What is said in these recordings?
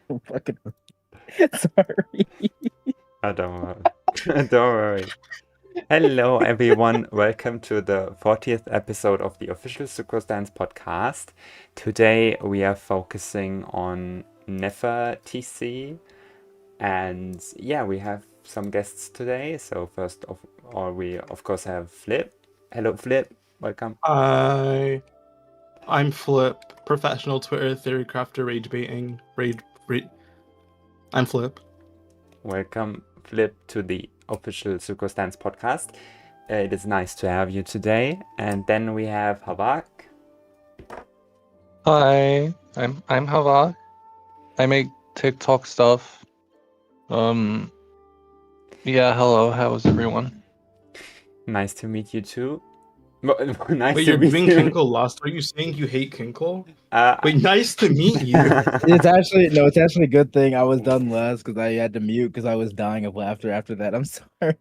Fucking sorry. Oh, don't worry. Don't worry. Hello, everyone. Welcome to the 40th episode of the official Sucrose Stans Podcast. Today we are focusing on Nefer TC, and yeah, we have some guests today. So first of all, we of course have Flip. Hello, Flip. Welcome. Hi, I'm Flip, professional Twitter theorycrafter rage baiting. I'm Flip. Welcome, Flip, to the official Sucrose Stans Podcast. It is nice to have you today. And then we have Havak. Hi, I'm Havak. I make TikTok stuff. Yeah, hello, how's everyone? Nice to meet you too. Wait, you're giving Kinkle lost. Are you saying you hate Kinkle? Wait, nice to meet you. It's actually a good thing I was done last because I had to mute because I was dying of laughter after that. I'm sorry.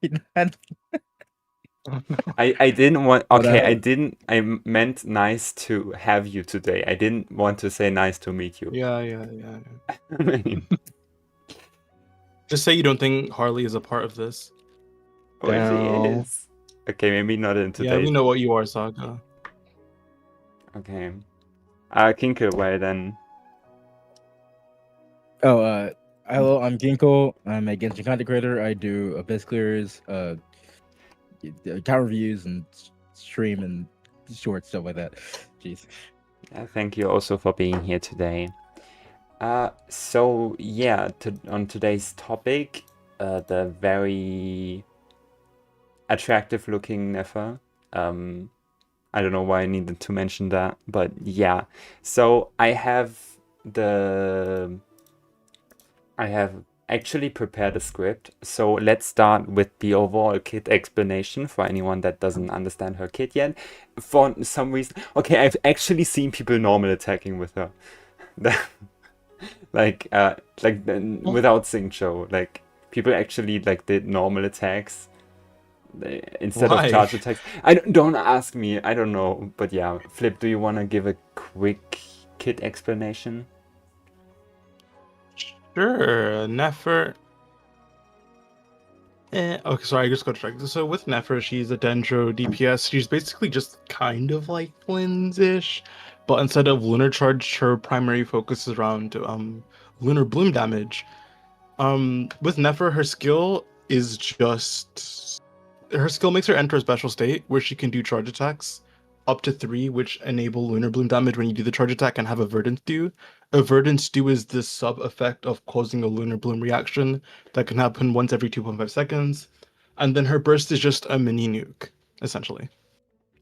I didn't want. But, Okay, I meant nice to have you today. I didn't want to say nice to meet you. Yeah. Just say you don't think Harley is a part of this. Oh, she No. is. Okay, maybe not in today. Yeah, we know what you are, Saga. Okay. Kinker, well then. Hello, I'm Ginkle. I'm a Genshin content creator. I do abyss clears, account reviews, and stream and short stuff like that. Jeez. Thank you also for being here today. So yeah, on today's topic, the very attractive looking Nefer. I don't know why I needed to mention that, but yeah. So I have actually prepared a script. So let's start with the overall kit explanation for anyone that doesn't understand her kit yet. For some reason, okay, I've actually seen people normal attacking with her. Without sync show, like people actually like did normal attacks instead Why? of charge attacks. Don't ask me. I don't know, but yeah. Flip, do you want to give a quick kit explanation? Sure, Nefer. Okay, sorry, I just got distracted. So with Nefer, she's a Dendro DPS. She's basically just kind of like Flynn's-ish, but instead of Lunar Charge, her primary focus is around Lunar Bloom damage. With Nefer, her skill makes her enter a special state where she can do charge attacks up to 3, which enable Lunar Bloom damage when you do the charge attack and have a Verdant Dew. A Verdant Dew is the sub effect of causing a Lunar Bloom reaction that can happen once every 2.5 seconds. And then her burst is just a mini nuke, essentially.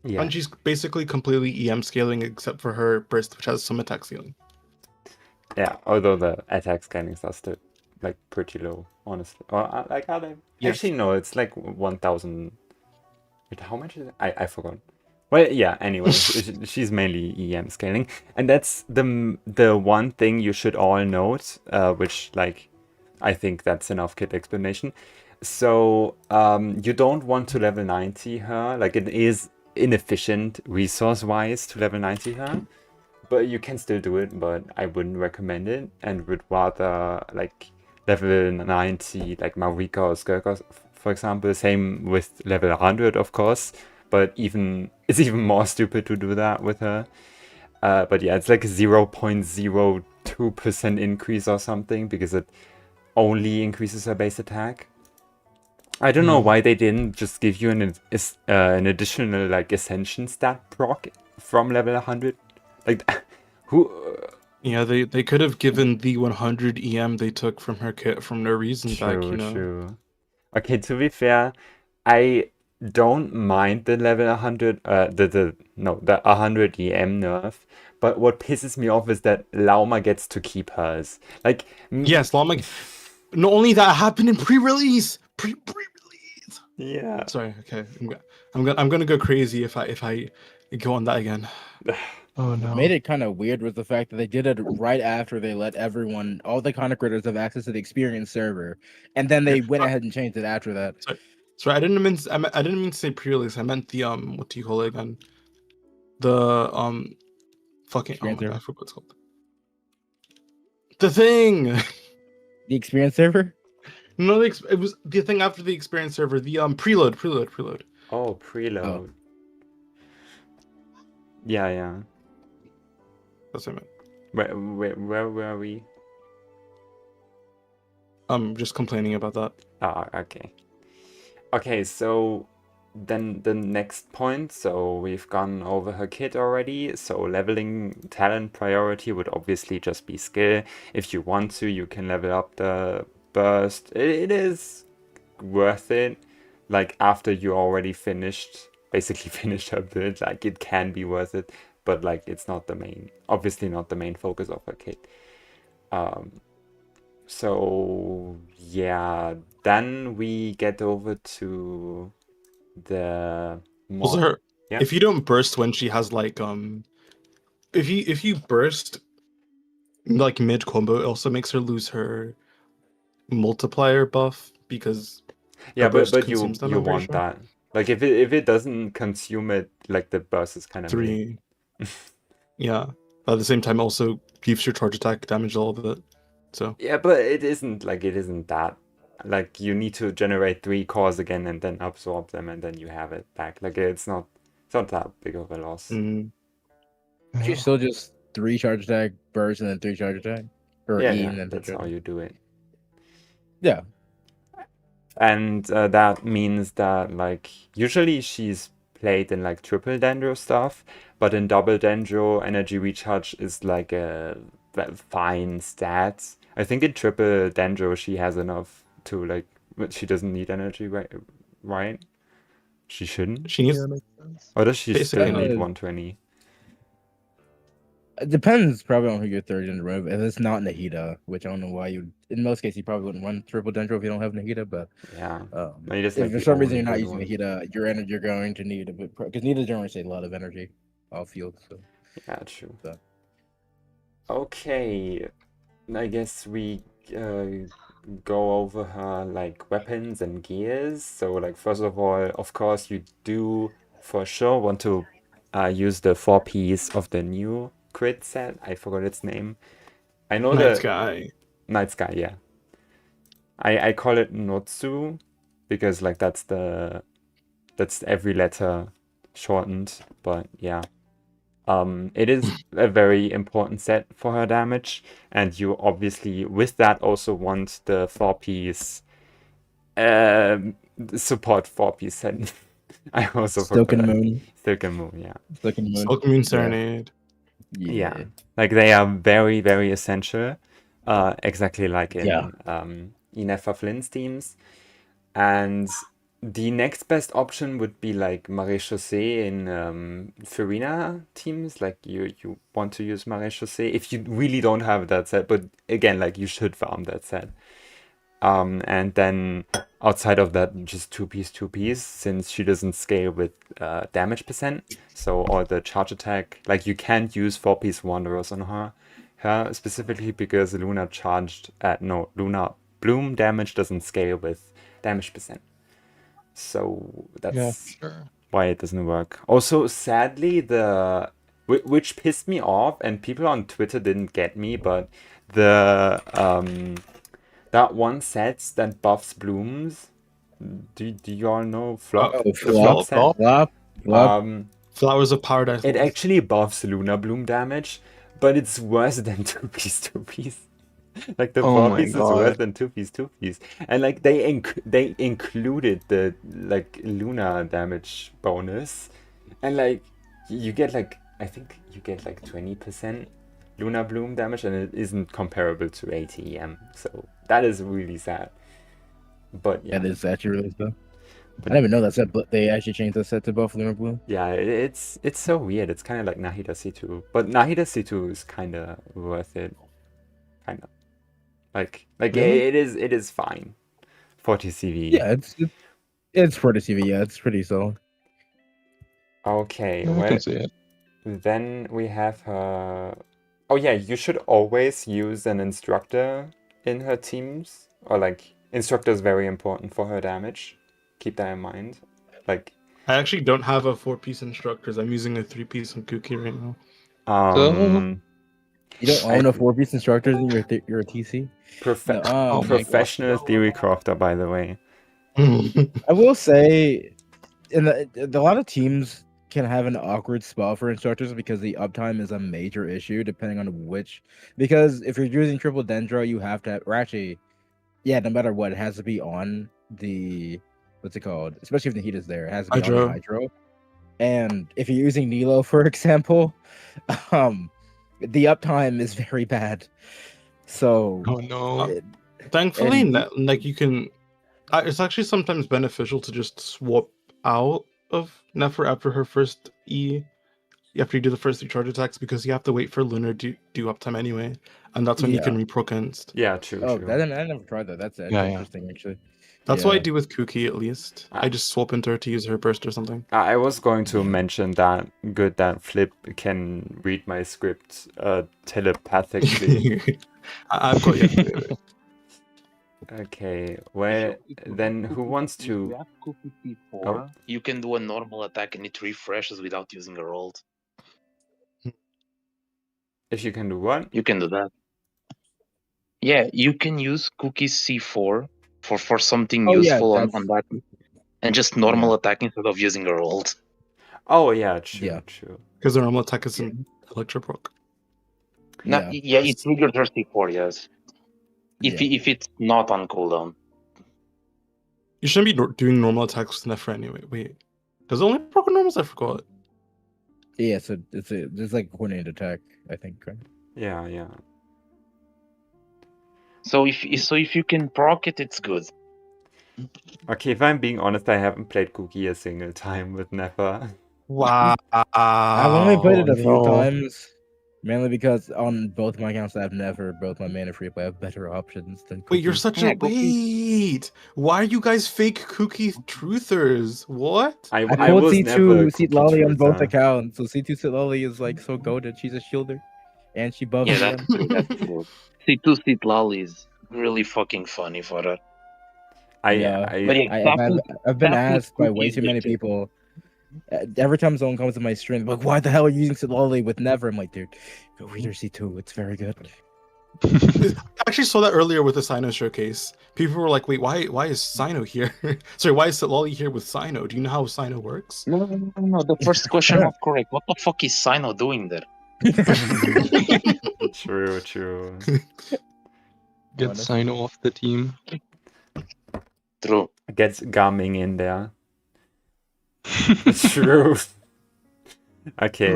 Yeah. And she's basically completely EM scaling except for her burst, which has some attack scaling. Yeah, although the attack scalings are still like pretty low, honestly. Or like are they? Yes. Actually, no, it's like 1,000. Wait, how much is it? I forgot. Well, yeah. Anyway, she's mainly EM scaling, and that's the one thing you should all note. Which like, I think that's enough kit explanation. So you don't want to level 90 her. Like it is inefficient resource-wise to level 90 her. But you can still do it, but I wouldn't recommend it, and would rather like level 90 like Marika or Skirkos, for example. Same with level 100, of course, but it's even more stupid to do that with her. But yeah, it's like a 0.02% increase or something because it only increases her base attack. I don't know why they didn't just give you an additional like Ascension stat proc from level 100. Like, who? Yeah, they could have given the 100 EM they took from her kit from no reason back, you know. True. Okay, to be fair, I don't mind the level 100, the 100 EM nerf. But what pisses me off is that Lauma gets to keep hers. Like, Yes, Lauma. Not only that, happened in pre-release. Pre-release. Yeah. Sorry. Okay, I'm gonna go crazy if I go on that again. Oh no. What made it kind of weird was the fact that they did it right after they let all the content creators have access to the experience server, and then they went ahead and changed it after that. Sorry, I didn't mean to say pre-release. I meant the what do you call it again? The fucking oh my god, I forgot what it's called. The thing. The experience server? No, it was the thing after the experience server. The preload. Oh, preload. Oh. Yeah. That's what I meant. Where were we? I'm just complaining about that. Ah, okay. Okay, so then the next point, so we've gone over her kit already. So leveling talent priority would obviously just be skill. If you want to, you can level up the burst. It is worth it. Like after you already basically finished her build, like it can be worth it, but like it's not obviously not the main focus of her kit. So yeah, then we get over to the Also, her. Yeah. If you don't burst when she has like if you burst like mid combo, it also makes her lose her multiplier buff because Yeah, burst but you consumes them, I'm pretty want sure. that. Like if it doesn't consume it, like the burst is kind of 3. Yeah. At the same time, also keeps your charge attack damage a little bit. So Yeah, but it isn't that. Like you need to generate 3 cores again and then absorb them and then you have it back. Like it's not that big of a loss. She's still just 3 charge attack, burst, and then 3 charge attack. Or Yeah, E and then that's charge how attack. you do it. Yeah. And that means that like usually she's played in like triple dendro stuff, but in double dendro energy recharge is like a fine stat. I think in triple dendro she has enough to like, but she doesn't need energy, right? She shouldn't. she needs. Yeah, makes sense. Or does she still Basically. need 120? It depends probably on who your third in the row. If it's not Nahida, which I don't know why you. In most cases, you probably wouldn't run triple dendro if you don't have Nahida. But Yeah. if for some reason you're not using Nahida, you're going to need a bit because Nahida generates a lot of energy off field. So yeah, true. So. Okay, I guess we go over her like weapons and gears. So like first of all, of course, you do for sure want to use the 4-piece of the new crit set. I forgot its name. I know Night Sky. Night Sky, yeah. I call it Notsu because like that's every letter shortened, but yeah. It is a very important set for her damage, and you obviously with that also want the 4-piece support 4-piece set. I also Silken forgot. Moon. Silken Moon, yeah. Silken Moon Serenade. Yeah. Like they are very, very essential. Exactly like in Nefer Flynn's teams. And the next best option would be like Maréchaussée in Farina teams. Like you want to use Maréchaussée if you really don't have that set. But again, like you should farm that set. And then outside of that, just 2-piece, since she doesn't scale with damage percent. So all the charge attack, like you can't use 4-piece Wanderers on her specifically because Luna Bloom damage doesn't scale with damage percent. So that's why it doesn't work. Also, sadly, which pissed me off, and people on Twitter didn't get me, but the that one set that buffs blooms. Do you all know Flop? Oh, the Flop set. Flop. Flowers of Paradise. It actually buffs Luna Bloom damage, but it's worse than 2-piece. Like the 4-piece is worse than 2-piece. And like they included the like Luna damage bonus, and like you get like I think you get like 20% Luna Bloom damage, and it isn't comparable to ATEM. So that is really sad. But yeah, that is actually really sad. I didn't even know that set, but they actually changed the set to buff Luna Bloom. Yeah, it's so weird. It's kind of like Nahida C2, but Nahida C2 is kind of worth it. Kind of. Like really? it is fine. 40 CV. Yeah, it's 40 CV. Yeah, it's pretty solid. Okay, I can see it. Then we have her. Oh yeah, you should always use an instructor in her teams, or like instructor is very important for her damage. Keep that in mind. Like I actually don't have a 4-piece instructors. I'm using a 3-piece on Kuki right now. You don't own a 4-piece instructors and you're a TC? Profe- No, oh my God. professional theorycrafter, by the way. I will say, a lot of teams can have an awkward spot for instructors because the uptime is a major issue depending on which. Because if you're using triple dendro, you have to have, or actually, yeah, no matter what, it has to be on the what's it called? Especially if the heat is there, it has to be on the hydro. And if you're using Nilo, for example, the uptime is very bad. So, Oh no. Thankfully, like you can. It's actually sometimes beneficial to just swap out of Nefer after her first E. After you do the first 3 charge attacks, because you have to wait for Lunar to do uptime anyway, and that's when you can repro against. Yeah, true. Oh, true. I never tried that. That's interesting, actually. That's what I do with Kuki, at least. I just swap into her to use her burst or something. I was going to mention that Flip can read my script telepathically. I've got you. Okay, well, then who wants to... If you have Cookie C4, you can do a normal attack and it refreshes without using a roll. If you can do what? You can do that. Yeah, you can use Cookie C4 for something useful on that, and just normal attack instead of using a roll. Oh, yeah, true. Because the normal attack is an Electroproc. It triggers her C4, yes. If it's not on cooldown. You shouldn't be doing normal attacks with Nefer anyway. Wait, does it only proc on normals? I forgot. Yeah, so it's like a coordinated attack, I think. Right? Yeah. So if you can proc it, it's good. Okay, if I'm being honest, I haven't played Cookie a single time with Nefer. Wow. I've only played it a few times. Mainly because on both my accounts I have Never, both my main and free play have better options than Cookie. Wait, you're such a wait. Why are you guys fake Cookie truthers? What? I pulled was never C2 Seat Lolly on both accounts, so C2 Seat Lolly is like so goated. She's a shielder, and she buffs. Yeah, that's true. C2 Seat Lolly is really fucking funny for her. I've been asked by way too many people. Every time someone comes to my stream, like, why the hell are you using Siloli with Never? I'm like, dude, go read her C2. It's very good. I actually saw that earlier with the Sino showcase. People were like, wait, why is Sino here? Sorry, why is Siloli here with Sino? Do you know how Sino works? No. The first question was correct. What the fuck is Sino doing there? True. Get Sino off the team. True. Gets Garming in there. True. Okay.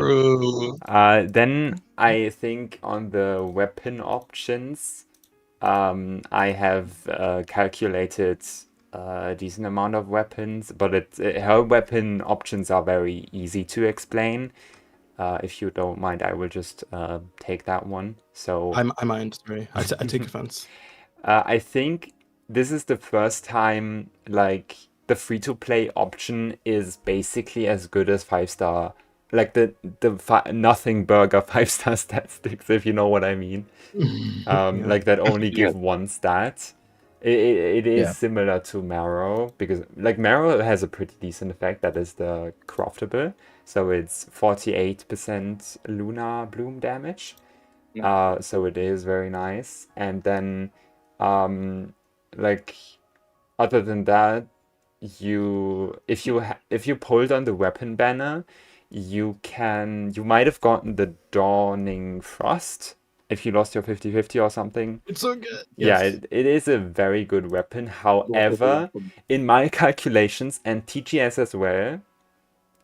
Then I think on the weapon options, I have calculated a decent amount of weapons, but her weapon options are very easy to explain. If you don't mind, I will just take that one. So I mind. Sorry, I take offense. I think this is the first time like the free-to-play option is basically as good as 5-star, like the nothing burger 5-star stat sticks, if you know what I mean. Like that only give one stat. It is similar to Marrow, because like Marrow has a pretty decent effect, that is the craftable. So it's 48% Lunar Bloom damage. So it is very nice. And then like other than that, if you pulled on the weapon banner, you might have gotten the Dawning Frost if you lost your 50-50 or something. It's so good. Yeah, it is a very good weapon. However, in my calculations and TGS as well,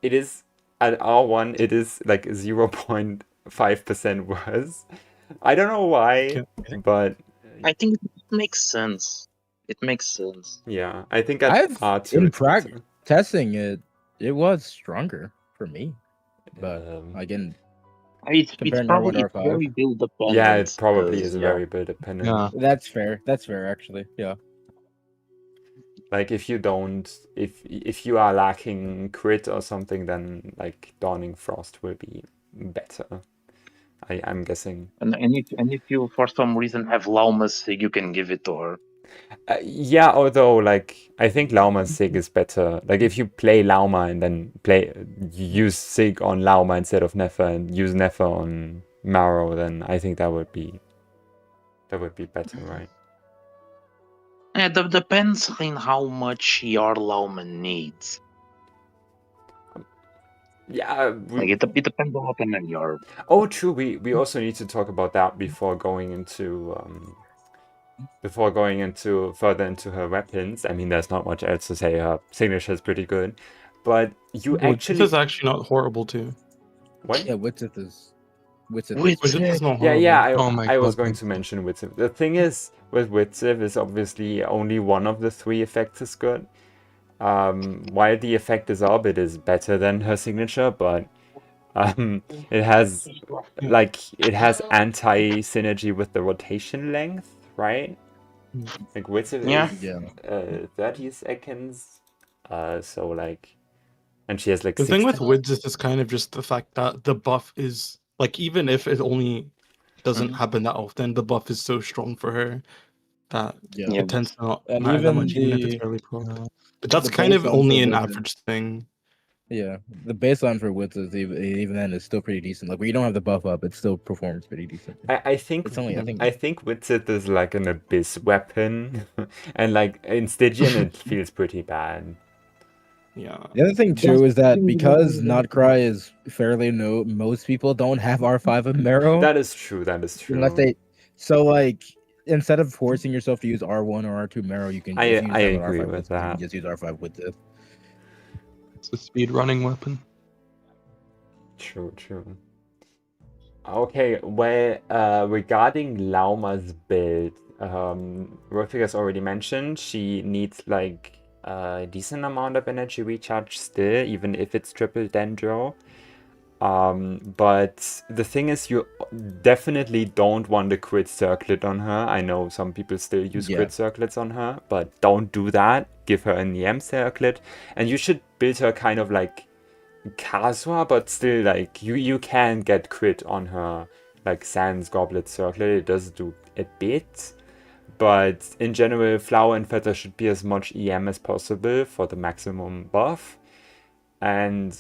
it is at R1 it is like 0.5% worse. I don't know why, but I think it makes sense. It makes sense. Yeah, I think at R2 in practice testing it was stronger for me, but again, it's probably very build dependent. Yeah, it probably is very build dependent. Yeah, that's fair. That's fair, actually. Yeah. Like if you are lacking crit or something, then like Dawning Frost will be better. I'm guessing. And if you for some reason have Lauma's Sig, you can give it to her. Yeah, although like I think Lauma's Sig is better. Like if you play Lauma and then use Sig on Lauma instead of Nefer, and use Nefer on Marrow, then I think that would be better, right? Yeah, depends on how much your Lauma needs. Yeah, it depends a lot on your. Oh, true. We also need to talk about that before going into further into her weapons. I mean, there's not much else to say. Her signature is pretty good, but you actually. This is actually not horrible too. What? Yeah, Witzith is Witzith is not Yeah, horrible. yeah. I was going to mention Witzith. The thing is, with Witzith is obviously only one of the 3 effects is good. While the effect is Orbit is better than her signature, but it has anti-synergy with the rotation length, right? Like Witzith is 30 seconds. So like, and she has like the thing with Witzith is kind of just the fact that the buff is like, even if it only doesn't happen that often, the buff is so strong for her that it tends to not matter that much, even if it's fairly proc. But that's kind of only an average thing. Yeah, the baseline for Witzith even then is still pretty decent. Like, when you don't have the buff up, it still performs pretty decent. I think Witzith is like an abyss weapon, and like in Stygian it feels pretty bad. Yeah. The other thing too is that because Notcry is fairly new, most people don't have R5 of Marrow. That is true. So like, instead of forcing yourself to use R1 or R2 Marrow, you can. I agree with that. You can just use R5 Witzith. It's a speed running weapon. True. Okay, well, regarding Lauma's build, Raulfigas already mentioned she needs like a decent amount of energy recharge still, even if it's triple Dendro. But the thing is, you definitely don't want the crit circlet on her. I know some people still use crit circlets on her, but don't do that. Give her an EM circlet, and you should build her kind of like Kasua, but still like you can get crit on her, like Sans Goblet circlet. It does do a bit, but in general, Flower and Feather should be as much EM as possible for the maximum buff, and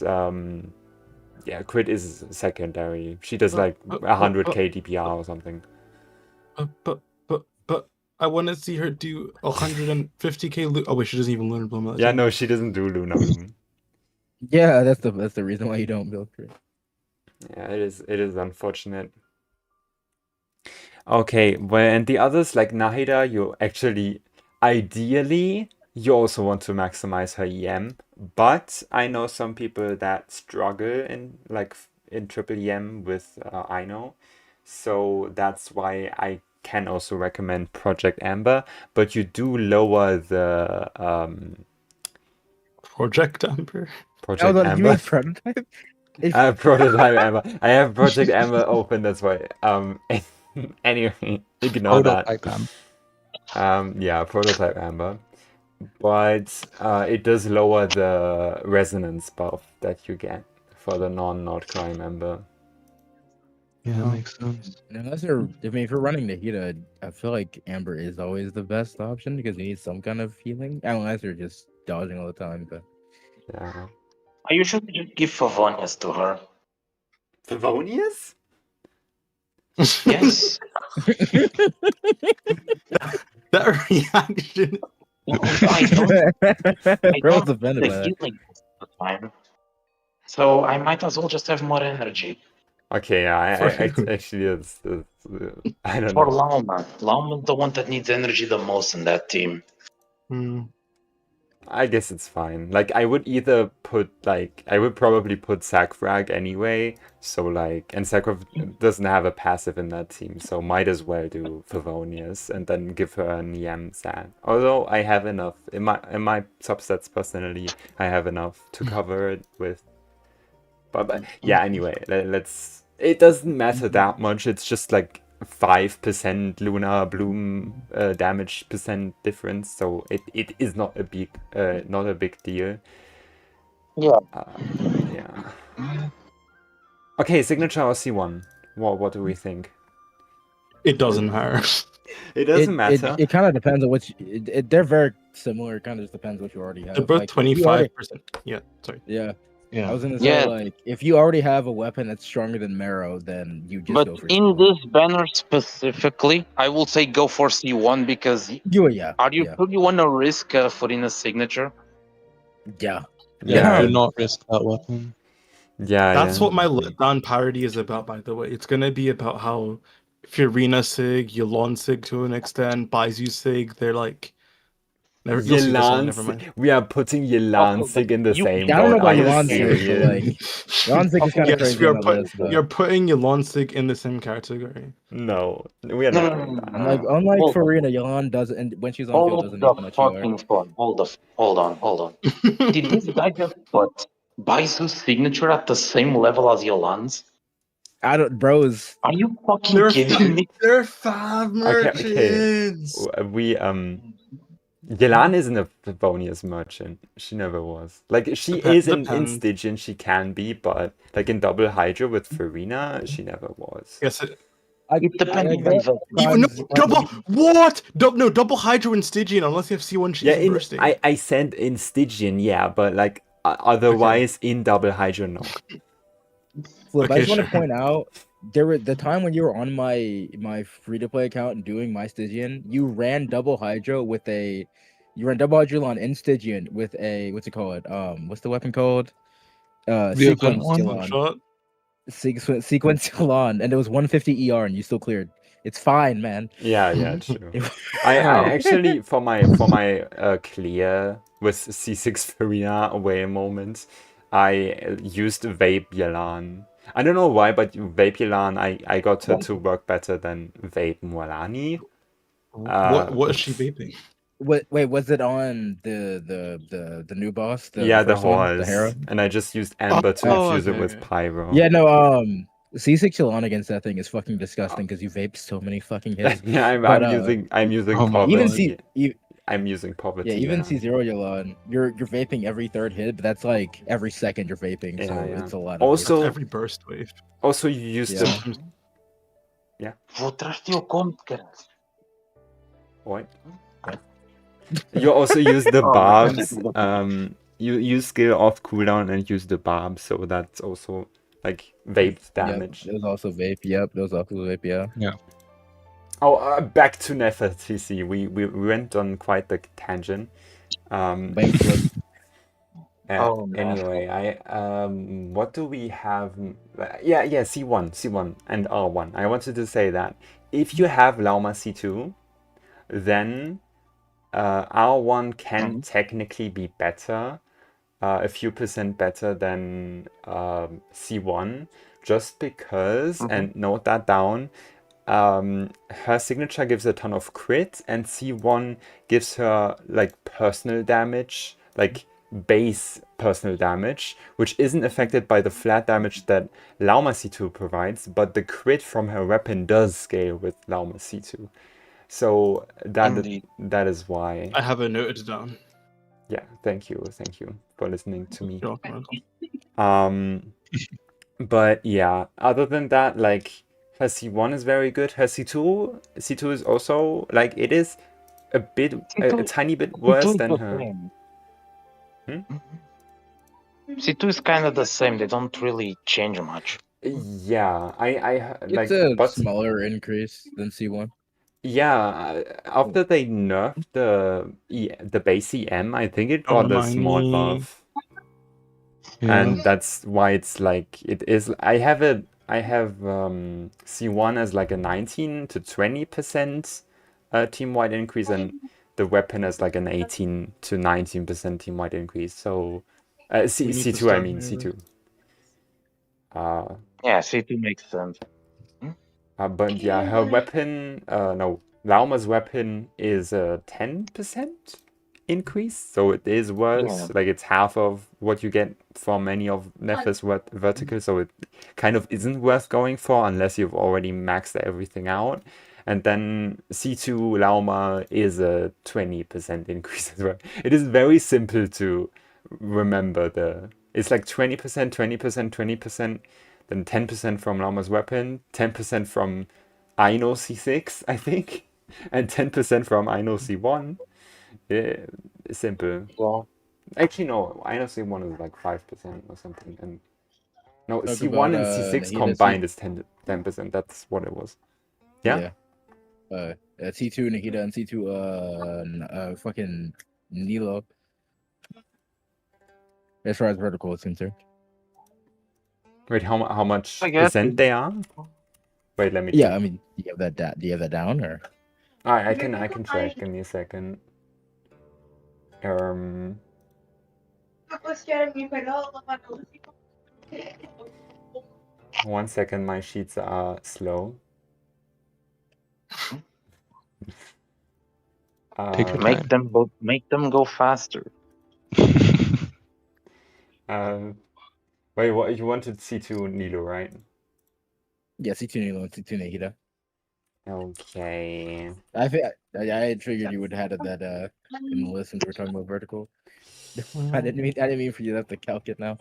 yeah, crit is secondary. She does like 100k DPR or something. But I want to see her do 150k. Oh wait, she doesn't even Lunar Bloom. Yeah, no, she doesn't do Lunar Bloom. Yeah, that's the reason why you don't build crit. Yeah, it is unfortunate. Okay, well, and the others like Nahida, you actually ideally you also want to maximize her EM, but I know some people that struggle in triple EM with Ino, so that's why I can also recommend Project Amber, but you do lower the Project Amber. Project Amber. You mean prototype? Prototype Amber. I have Project Amber open. That's why. Anyway, ignore Prototype that. Amber. Yeah, Prototype Amber. But it does lower the resonance buff that you get for the non-Notcry member. Yeah, that makes sense. If you're running Nahida, I feel like Amber is always the best option because you need some kind of healing. Unless you're just dodging all the time, but yeah. I usually just give Favonius to her. Favonius? Yes. That reaction. I don't have the healing the time. So I might as well just have more energy. Okay, yeah, I actually, I don't know. For Lauma. Lauma's the one that needs energy the most in that team. I guess it's fine. Like, I would either I would probably put Sacfrag anyway, so and Sacfrag doesn't have a passive in that team, so might as well do Favonius and then give her an EM Sand. Although I have enough, in my subsets personally, I have enough to cover it with. But yeah, anyway, it doesn't matter that much, it's just like 5% Lunar Bloom damage percent difference, so it is not a big deal. Yeah. Yeah. Okay, signature or C1. What do we think? It doesn't matter. It doesn't matter. It kind of depends on which. They're very similar. It kind of just depends what you already have. They're both 25%. Yeah, sorry. Yeah. Yeah. I was gonna say, like, if you already have a weapon that's stronger than Marrow, then you just go for in C1. this banner specifically, I will say go for C1 because are you sure you want to risk putting a signature? Yeah. Do not risk that weapon. That's what my letdown parody is about, by the way. It's gonna be about how Fiorina Sig, Yelan Sig to an extent, Baizu Sig, they're like you'll see this one, never mind. We are putting Yelan Sig in the same I don't know boat. about Are you Yelan Sig, but serious? like Yelan Sig is kind of crazy on the list. You're putting Yelan Sig in the same category. No, we are not doing that. Unlike Farina, Yelan doesn't, and when she's on field, doesn't need much UR. Hold on. Did this guy just put Baizu's signature at the same level as Yelan's? I don't, bros. Are you fucking kidding me? They're fab merchants. Okay. We Yelan isn't a Favonius merchant. She never was. Like she is in Stygian, she can be, but like in double Hydra with Farina, she never was. Yes. It depends. Double Hydra in Stygian unless you have C1 she's bursting. I said in Stygian, yeah, but like otherwise in double Hydra, no. Flip, I just want to point out the time when you were on my free-to-play account and doing my Stygian, you ran double Hydra with a in Stygian with a what's it called? What's the weapon called? Sequence Elon, and it was 150 ER and you still cleared. It's fine, man. Yeah, true. I actually for my clear with C6 Farina away moment, I used Vape Yelan. I don't know why, but Vape Yelan, I got her to work better than Vape Mualani. What is she vaping? Wait, was it on the new boss? The horse, the Hera? And I just used Ember to infuse it with Pyro. Yeah, no, C6 Shalon against that thing is fucking disgusting because you vape so many fucking hits. Yeah, I'm using poverty. I'm using poverty. Yeah, even C0 Yolon, you're vaping every third hit, but that's like every second you're vaping, it's a lot. Also, every burst wave. Also, you used to. Yeah. What? You also use the barbs. You use skill off cooldown and use the barb, so that's also like vape damage. Yep, it was also vape. Yep, it was also vape. Yeah. Oh, back to Nefer TC. We went on quite the tangent. Anyway, what do we have? Yeah, C1 and R1. I wanted to say that if you have Lauma C2, then R1 can technically be better, a few percent better than C1, just because, and note that down, her signature gives a ton of crit, and C1 gives her like personal damage, like base personal damage, which isn't affected by the flat damage that Lauma C2 provides, but the crit from her weapon does scale with Lauma C2. So that is why I have it noted down. Yeah, thank you for listening to me. But yeah, other than that, like her C1 is very good. Her C2 is also like it is a tiny bit worse than her. C2 is kind of the same. They don't really change much. Yeah, I like it's a smaller increase than C1. Yeah, after they nerfed the base EM, I think it got a small buff. Yeah. And that's why it's like it is. I have C1 as like a 19 to 20% team-wide increase, and the weapon as like an 18 to 19% team-wide increase. So C2, I mean C2. Yeah, C2 makes sense. But yeah, her weapon, Lauma's weapon is a 10% increase, so it is worse. Yeah. Like it's half of what you get from any of Nefer's verticals, so it kind of isn't worth going for unless you've already maxed everything out. And then C2 Lauma is a 20% increase as well. It is very simple to remember it's like 20%, 20%, 20%. Then 10% from Lauma's weapon, 10% from Aino C6, I think, and 10% from Aino C1. Yeah, simple. Well, Actually, no. I know C1 is like 5% or something, and no, Talk C1 about, and C6 Nahida, combined is 10%. That's what it was. Yeah. C2 Nahida and C2 fucking Nilo. As far as vertical is concerned. Wait, how much I guess. percent they are? Wait, let me. Yeah, check. I mean, do you have that down or? I can check. Give me a second. 1 second. My sheets are slow. Take your time. Make them go faster. Wait, what you wanted C2 Nilo, right? Yeah, C2 Nilo and C2 Nahida. Okay. I had figured you would have had that in the list since we're talking about vertical. I didn't mean for you to have to calc it now.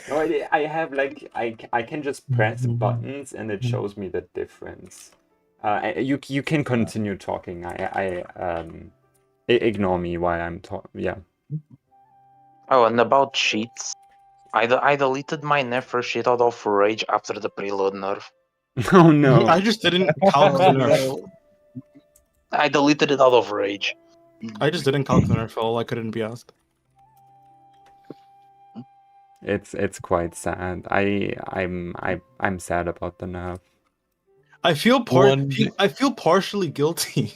No, I have like I can just press buttons and it shows me the difference. You can continue talking. Ignore me while I'm talking. Yeah. Oh, and about sheets, I deleted my Nefer sheet out of rage after the preload nerf. Oh no! I just didn't calc the nerf. I deleted it out of rage. I just didn't calc the nerf. All I couldn't be asked. It's quite sad. I'm sad about the nerf. I feel partially guilty.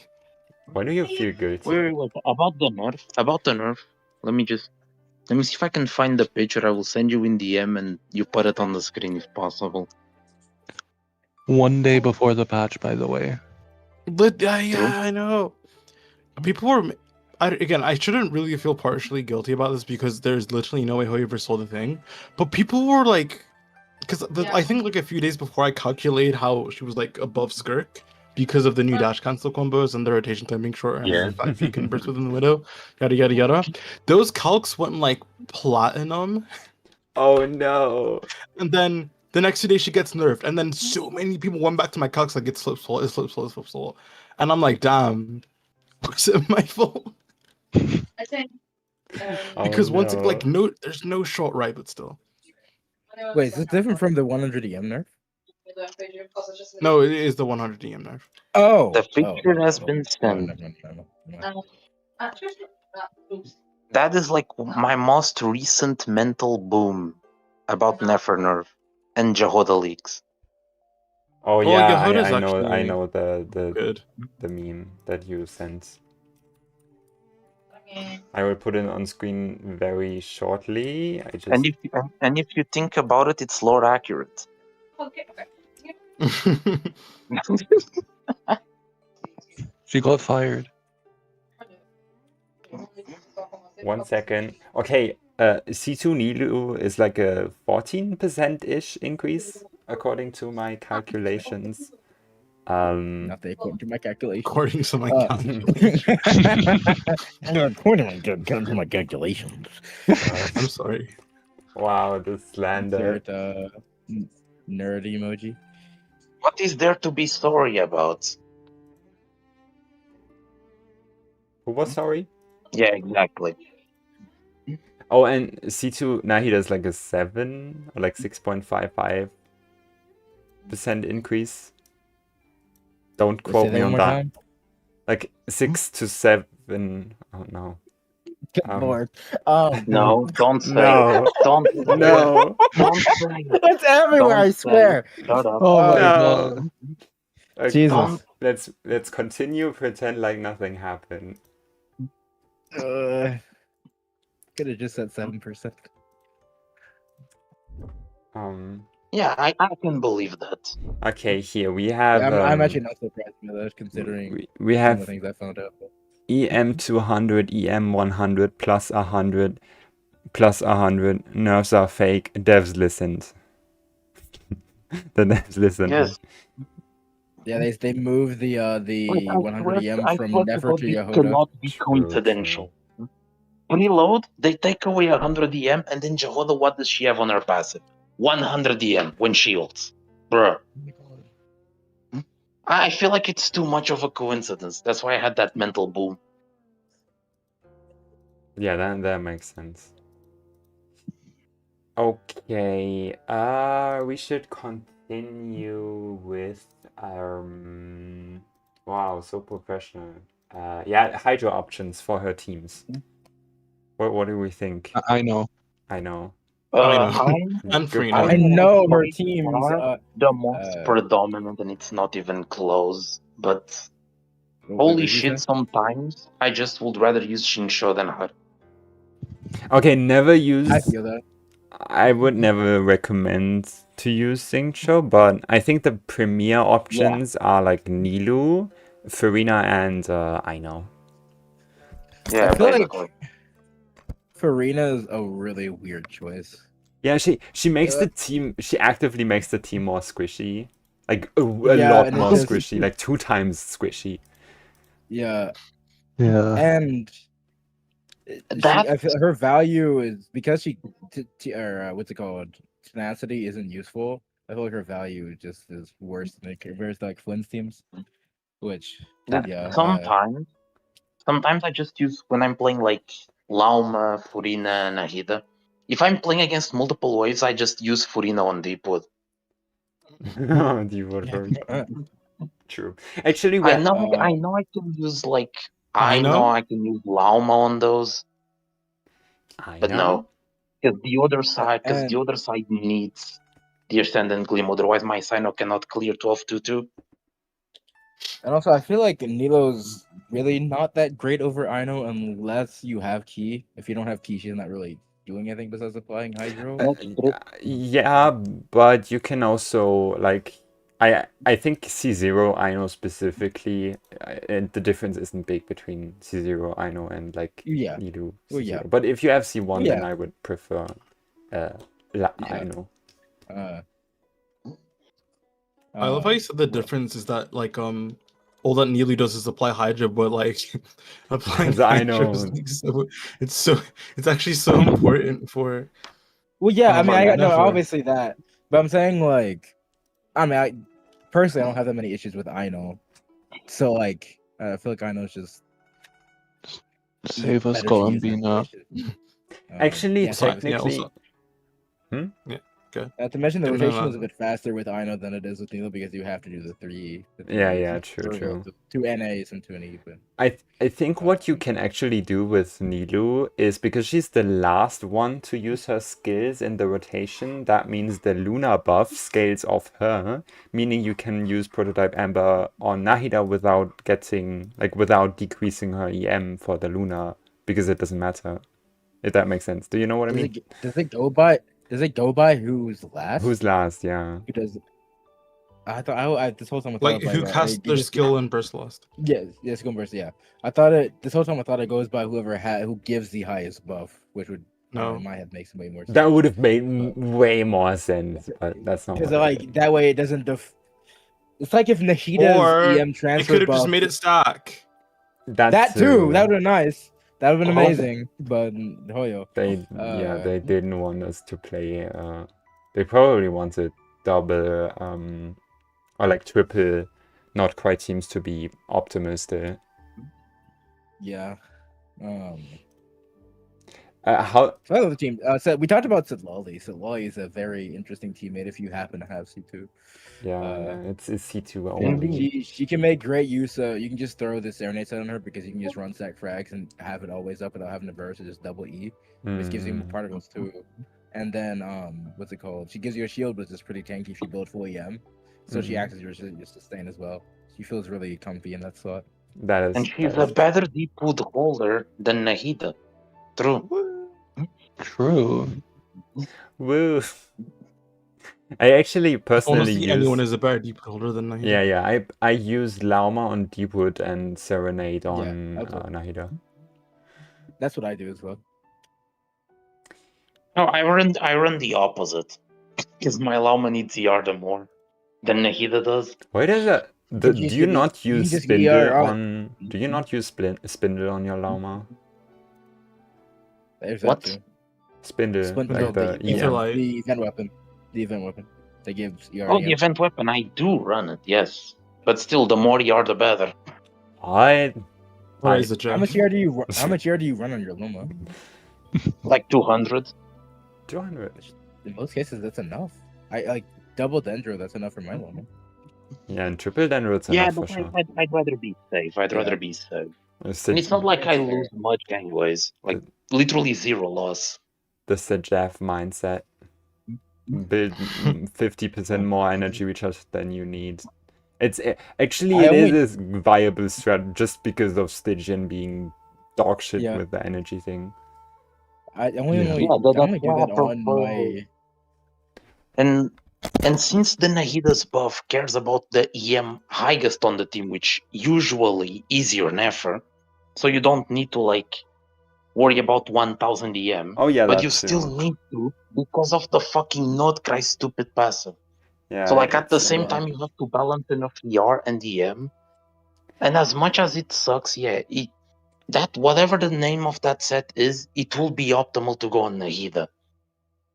Why do you feel guilty? Wait, about the nerf. Let me see if I can find the picture. I will send you in DM and you put it on the screen if possible. 1 day before the patch, by the way. But yeah, I know. People were. I shouldn't really feel partially guilty about this because there's literally no way Hoyo ever sold the thing. But people were like, because I think like a few days before I calculated how she was like above Skirk because of the new dash cancel combos and the rotation time being shorter and the fact that you can burst within the widow, yada yada yada. Those calcs went like platinum. Oh no! And then the next 2 days she gets nerfed, and then so many people went back to my calcs like it's slip slow, and I'm like, damn, was it my fault? Because once it, like there's no short right, but still. Wait, is this different from the 100 EM nerf? No, it is the 100 EM nerf. Oh, the picture has been sent. That is like my most recent mental boom about Nefer nerf and Jehoda leaks. Oh yeah, I actually know good. the meme that you sent. I will put it on screen very shortly. And if you think about it, it's lore accurate. Okay. She got fired. 1 second. Okay, C2 Nilu is like a 14%-ish increase according to my calculations. Not according to my calculations. According to my According to my calculations. I'm sorry. Wow, the slander. Nerd emoji. What is there to be sorry about? Who was sorry? Yeah, exactly. Oh, and C2 Nahida is like a 7 or like 6.55% increase. Don't quote me on that. Time? Like 6 to 7. Oh no. Good lord. No, don't say No. it. Don't say No. it. Don't say it. It's everywhere, I swear. Shut up. Oh my No. god. Jesus. Let's continue, pretend like nothing happened. Could have just said 7%. Yeah, I can believe that. Okay, here we have. I'm actually not surprised by that, considering we some have of the things I found out. EM 200, EM 100, plus 100, plus 100. Nerves are fake. Devs listened. The devs listened. Yes. Yeah, they moved the 100 EM from Nefer to Yehuda. Cannot be coincidental. Preload, they take away 100 EM, and then Jehoda, what does she have on her passive? 100 EM when she ults. Bruh. I feel like it's too much of a coincidence. That's why I had that mental boom. Yeah, that makes sense. Okay, we should continue with wow, so professional. Yeah, hydro options for her teams. What do we think? I know. I know. I know. And Good Farina. I point. know her by teams. far the most predominant, and it's not even close. But holy shit, sometimes I just would rather use Shinsho than her. Okay, never use. I feel that. I would never recommend to use Xingqiu, but I think the premier options are like Nilu, Farina, and Aino. Yeah, I feel basically. like Farina is a really weird choice. Yeah, she makes the team. She actively makes the team more squishy, like a lot more squishy, like 2 times squishy. Yeah. Yeah. And I feel her value is because she what's it called? Tenacity isn't useful. I feel like her value just is worse than compared to like Flynn's teams, which sometimes I just use when I'm playing like Lauma, Furina, and Nahida. If I'm playing against multiple waves, I just use Furina on Deepwood. Deepwood. True. Actually, I know I can use like I know I can use Lauma on those. But no, because the other side needs the Ascendant Gleam, otherwise my Sino cannot clear 12/2/2. And also, I feel like Nilo's really not that great over Aino unless you have Ki. If you don't have Ki, she's not really doing anything besides applying Hydro. Yeah, but you can also like I think C0 Aino specifically, the difference isn't big between C0 Aino and like Nilu C0. But if you have C1, then I would prefer Aino. I love how you said the difference is that like all that Nilu does is apply Hydra, but like applying Hydra is like it's actually so important for. Well, yeah, I mean, I know obviously that, but I'm saying like, I mean, I personally don't have that many issues with Aino, so like, I feel like Aino's just save us Colombina. Actually, technically, to mention the rotation is a bit faster with Aino than it is with Nilu because you have to do the three. True. 2 NAs and 2 NE. But I think what you can actually do with Nilu is because she's the last one to use her skills in the rotation, that means the Luna buff scales off her, meaning you can use Prototype Amber on Nahida without decreasing her EM for the Luna, because it doesn't matter. If that makes sense. Do you know what I mean? Does it go by who's last? Who's last, yeah. Who does I thought this whole time I thought like who casts their skill and burst last. Yes, go burst. Yeah, I thought this whole time I thought it goes by who gives the highest buff, which would in my head makes way more sense. That would have made way more sense, but that's not. Because that way it doesn't. It's like if Nahida's EM transfer. It could have just made it stack. That too. That would have been nice. That would have been amazing. But Hoyo. They didn't want us to play. They probably wanted double or like triple not quite seems to be Optimus there. Yeah. How the team so we talked about Sidlali. Sidlali is a very interesting teammate if you happen to have C2. It's C2 only. She can make great use of, you can just throw the Serenade set on her because you can just run stack frags and have it always up without having to burst, or just double E. Which gives you particles too. And then what's it called? She gives you a shield, but it's just pretty tanky if you build full EM. So she acts as your sustain as well. She feels really comfy in that slot. And she's a better Deepwood holder than Nahida. True. Woo. I actually personally use... anyone is a better Deepwood holder than Nahida. Yeah. I use Lauma on Deepwood and Serenade on Nahida. That's what I do as well. No, I run the opposite. Because my Lauma needs Yarda more than Nahida does. Why does that? Do you not use Spindle on? Do you not use Spindle on your Lauma? What? Spindle, like the event weapon. The event weapon. They give ER. Oh, the event weapon. I do run it, yes. But still, the more ER, the better. What is it, How Jeff? much ER do you run on your Lauma? Like 200. 200. In most cases, that's enough. I like double Dendro. That's enough for my Lauma. Yeah, and triple Dendro it's Yeah, enough but for sure. I'd rather be safe. I'd Yeah. rather be safe. It's And it's not like I That's fair. lose much anyways. Like, literally 0 loss. the Jeff mindset. Build 50% more energy recharge than you need. It's actually I it only- is a viable strat just because of Stygian being dog shit Yeah. with the energy thing. I only Yeah. Yeah, I that's only do why I that on prefer- my. And since the Nahida's buff cares about the EM highest on the team, which usually is your Nefer, so you don't need to like worry about 1000 EM. Oh yeah, but that you too. still need to because of the fucking Node stupid passive. Yeah. So like at the it's, same yeah. time you have to balance enough ER and EM. And as much as it sucks, yeah, that whatever the name of that set is, it will be optimal to go on Nahida.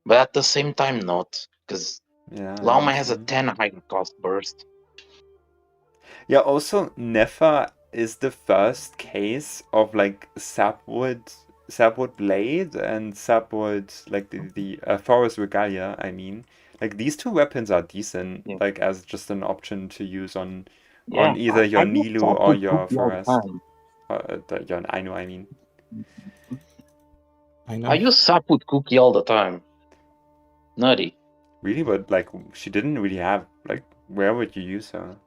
But at the same time not, because yeah. Lauma has a true. 10 higher cost burst. Yeah, also Nefer is the first case of like sapwood blade and sapwood like the forest regalia. I mean, like these two weapons are decent, Yeah. like as just an option to use on Yeah, either your I use Nilu Sapwood or your Cookie all the forest, time. your Ainu. I mean, I know. I use Sapwood Cookie all the time. Nutty. really, but like she didn't really have like where would you use her?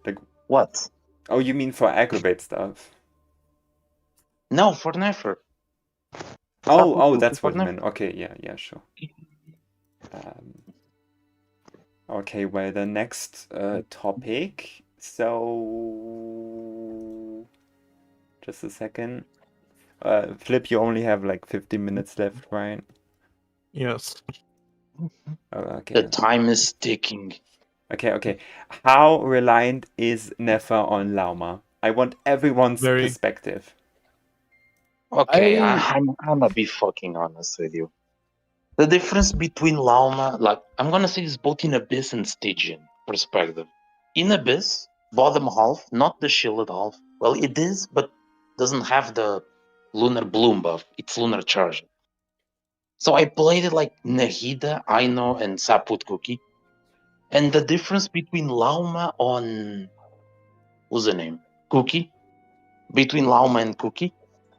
Like What? oh, you mean for aggravate stuff? No, for Nefer. Oh, Cookie that's for what you Nefer. meant. Okay, yeah, sure. Okay, well, the next topic. So, just a second. Flip, you only have like 15 minutes left, right? Yes. Oh, okay. The time is ticking. Okay. How reliant is Nefer on Lauma? I want everyone's Very. perspective. Okay, I'm gonna be fucking honest with you. The difference between Lauma, like, I'm gonna say this both in Abyss and Stygian perspective. In Abyss, bottom half, not the shielded half. Well, it is, but doesn't have the Lunar Bloom buff. It's Lunar Charge. So I played it like Nahida, Aino, and Sapwood Cookie. And the difference between Lauma on... what's the name? Cookie? Between Lauma and Cookie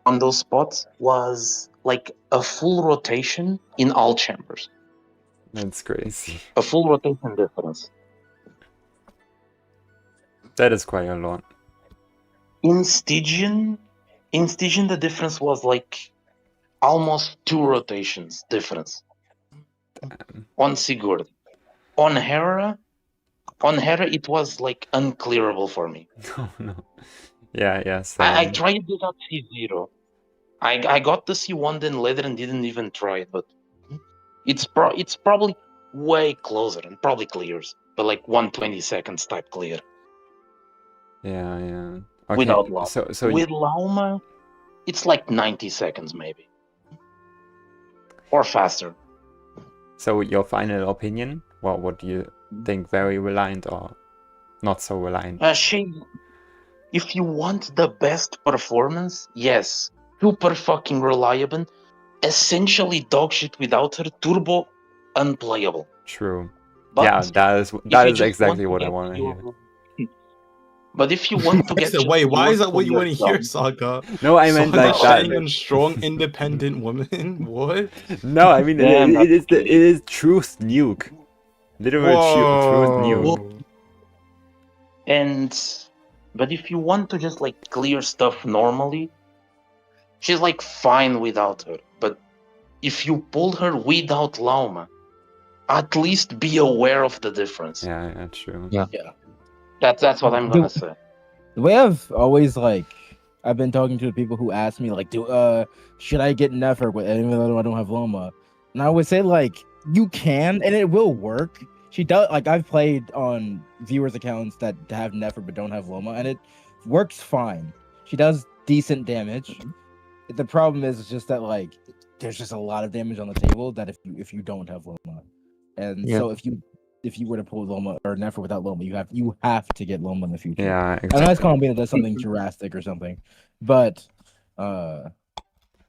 on those spots was like a full rotation in all chambers. That's crazy. A full rotation difference. That is quite a lot. In Stygian, the difference was like almost 2 rotations difference. On Sigurd. On Hera, it was like unclearable for me. No. Yeah, same. I tried it at C0. I got the C1 then later and didn't even try it, but it's probably way closer and probably clears, but like 120 seconds type clear. Yeah. Okay. Without Lauma. So with Lauma, it's like 90 seconds maybe. Or faster. So your final opinion? What do you think? Very reliant or not so reliant? Shane, if you want the best performance, yes, super fucking reliable. Essentially dog shit without her, turbo unplayable. True. But yeah, that is just exactly want what to I get want to hear. But if you want to get So wait, why is that what you want to hear, yourself, Saga? No, I meant Saga like that. shitting on strong, independent women. What? No, I mean Damn, it is truth nuke. Literal truth nuke. But if you want to just like clear stuff normally, she's like fine without her. But if you pull her without Lauma, at least be aware of the difference. Yeah, true. Yeah. That's what I'm gonna say. The way I've always I've been talking to the people who ask me should I get Nefer with even though I don't have Lauma, and I would say you can and it will work. She does I've played on viewers' accounts that have Nefer but don't have Lauma, and it works fine. She does decent damage. Mm-hmm. The problem is just that there's just a lot of damage on the table that if you don't have Lauma, and so if if you were to pull Lauma or Nefer without Lauma, you have to get Lauma in the future. Yeah, Unless exactly. Columbia does something drastic or something, but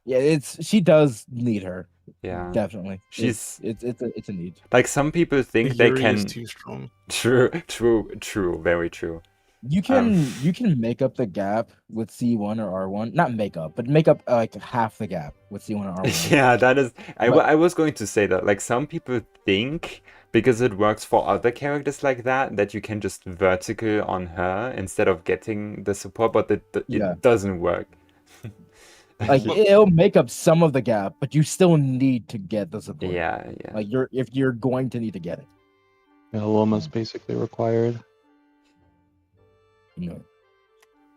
yeah, she does need her. Yeah, Definitely. she's It's a need. like some people think they Yuri can. is too strong. True, very true. You can make up the gap with C1 or R1. Not make up, but make up like half the gap with C1 or R1. Yeah, that is. But- I was going to say that. Like some people think because it works for other characters like that you can just vertical on her instead of getting the support, but Yeah. it doesn't work. Like it'll make up some of the gap, but you still need to get the support. Yeah. Like if you're going to need to get it. Yeah, Lauma's basically required. You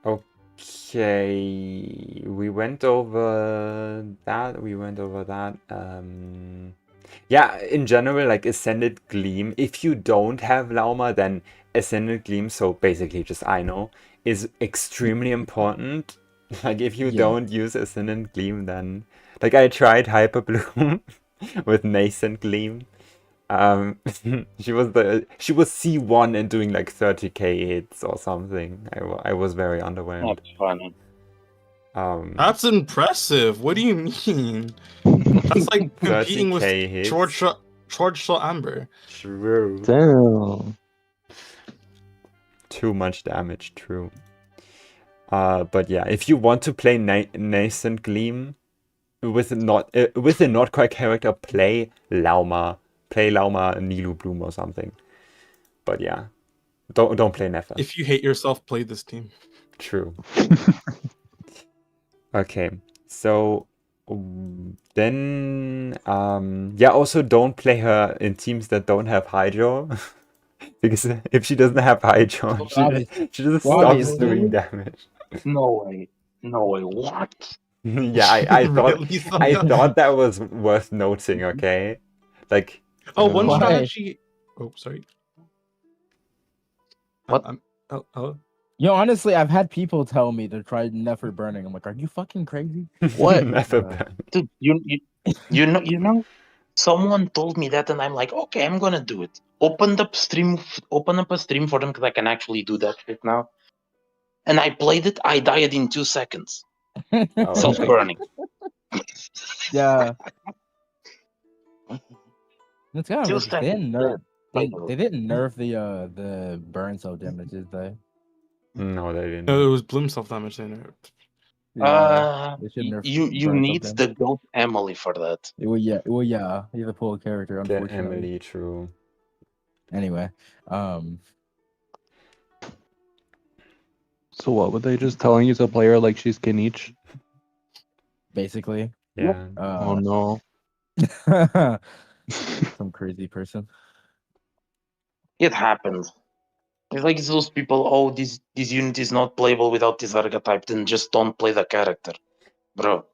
know. Okay, we went over that. Yeah, in general, like Ascended Gleam, if you don't have Lauma, then Ascended Gleam, so basically just I know, is extremely important. Like if you don't use Ascended Gleam, then like I tried Hyper Bloom with Nascent Gleam. She was C1 and doing like 30k hits or something. I was very underwhelmed. That's funny. That's impressive. What do you mean? That's like competing with 30k hits. Charge Shot Amber. True. Damn. Too much damage, true. But yeah, if you want to play Nascent Gleam with a not quite character, play Lauma. Play Lauma, Nilu Bloom or something. But yeah, don't play Nefer. If you hate yourself, play this team. True. Okay, so then yeah, also don't play her in teams that don't have Hydro. Because if she doesn't have Hydro, she just stops doing damage. No way. What? Yeah, I thought Really? I thought that was worth noting, okay? Like Oh, one Why? strategy. Oh, sorry. What? Oh. Yo, honestly, I've had people tell me to try Nefer burning. I'm like, are you fucking crazy? What? Nefer burn. Dude, you know, someone told me that, and I'm like, okay, I'm gonna do it. Open up a stream for them because I can actually do that shit now. And I played it. I died in 2 seconds. Oh, Self burning. Yeah. That's kind of Two interesting. They seconds. didn't nerf the burn cell damage, did they? No, they didn't. No, it was Bloom self damage. They nerfed. They should nerf You burn need cell the damage. goat Emily for that. Well, yeah. You have to pull a character, The unfortunately. Emily, true. Anyway, So what, were they just telling you to play her like she's Kinich? basically, Yeah. Oh no. some crazy person. It happens. It's like those people, oh, this unit is not playable without this archetype, then just don't play the character. Bro.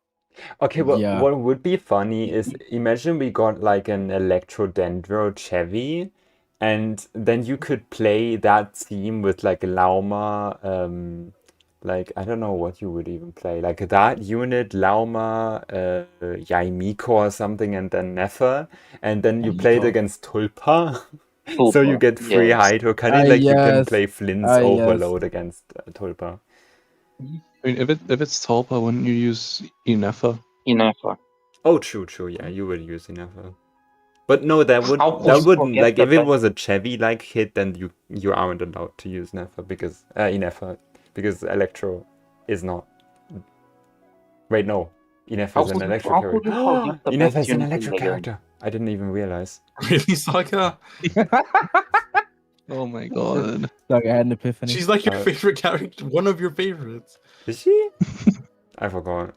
Okay, well, Yeah. what would be funny is imagine we got like an Electrodendro Chevy, and then you could play that team with like Lauma, like I don't know what you would even play, like that unit, Lauma, Yaimiko or something, and then Nefer, and then you played Yaimiko. against Tulpa. So you get free Yes. Hydro, kind of like you can yes. play Flint's Yes. Overload against Tulpa. I mean, if it's Tulpa, wouldn't you use Nefer? Nefer. Oh, true. Yeah, you would use Nefer. But no, that How could wouldn't you like forget if it that- was a Chevy like hit, then you aren't allowed to use Nefer because Electro is not. Wait, no, Nefer is an Electro how could character. you forget the Nefer best is an unit in Electro the game? character. I didn't even realize. Really, Saga? Oh my god. Like I had an epiphany. She's like your Uh, favorite character, one of your favorites. Is she? I forgot.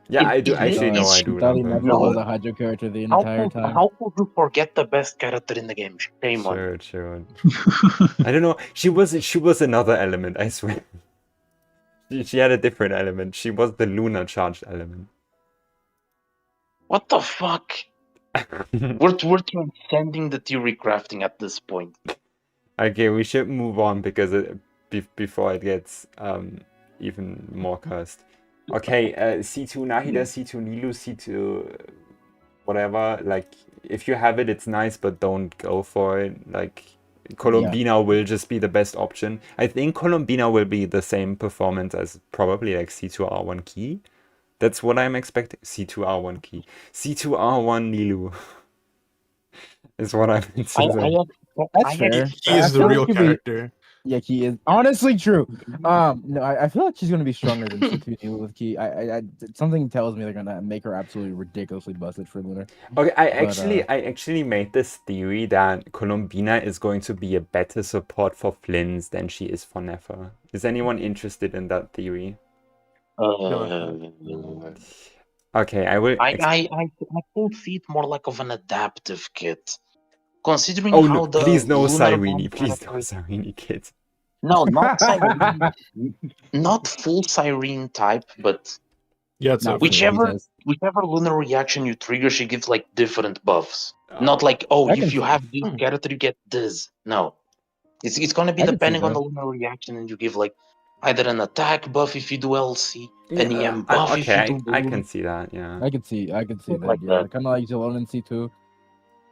Yeah, I do. It- Actually, no, I it- do thought he love her. never No. was a Hydro character the entire time. How could you forget the best character in the game? Shame on you. Sure. I don't know. She was another element. I swear. She had a different element. She was the lunar charged element. What the fuck? We're transcending the theory crafting at this point. Okay, we should move on because before it gets even more cursed. Okay, C2 Nahida, C2 Nilu, C2 whatever. Like, if you have it, it's nice, but don't go for it. Like, Colombina will just be the best option. I think Colombina will be the same performance as probably like C2R1 key. That's what I'm expecting. C2R1 key. C2R1 Nilu. Is what I'm saying. That's fair. He is the real character. Yeah, Key is honestly true. No, I feel like she's gonna be stronger than C2 Nilu with Key. I something tells me they're gonna make her absolutely ridiculously busted for Lunar. Okay, I actually made this theory that Colombina is going to be a better support for Flynn's than she is for Nefer. Is anyone interested in that theory? Okay, I will. I could see it more like of an adaptive kit. Considering Oh, how no, the please no Lunar Cyrene, one please no character- Cyrene kit. No, not Cyrene. Not full Cyrene type, but Yeah, it's Not a for whichever Jesus. lunar reaction you trigger, she gives like different buffs. Not like, oh, I can if you see- have this character, you get this. No. It's gonna be I can see depending on that. the lunar reaction, and you give like either an attack buff if you do LC, an EM buff if you do I balloon. can see that, yeah. I can see that. Like Yeah, that. kind of like Zilon and C2.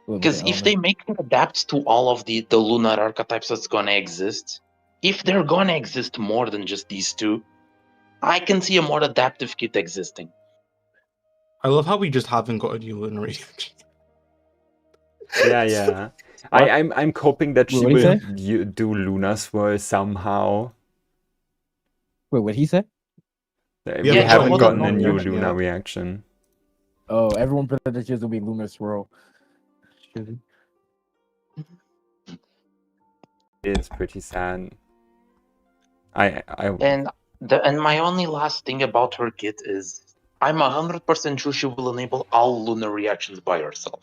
Because if they make her adapt to all of the lunar archetypes that's gonna exist, if they're gonna exist more than just these two, I can see a more adaptive kit existing. I love how we just haven't got a new lunar reaction. Yeah. I'm hoping that she Wait, will what'd he do Lunar Swirl somehow. Wait, what'd he say? We Yeah, haven't hold gotten on, a new reaction, Lunar yeah. reaction. Oh, everyone predicted she was gonna be Lunar Swirl. It's pretty sad. I And my only last thing about her kit is I'm 100% sure she will enable all lunar reactions by herself.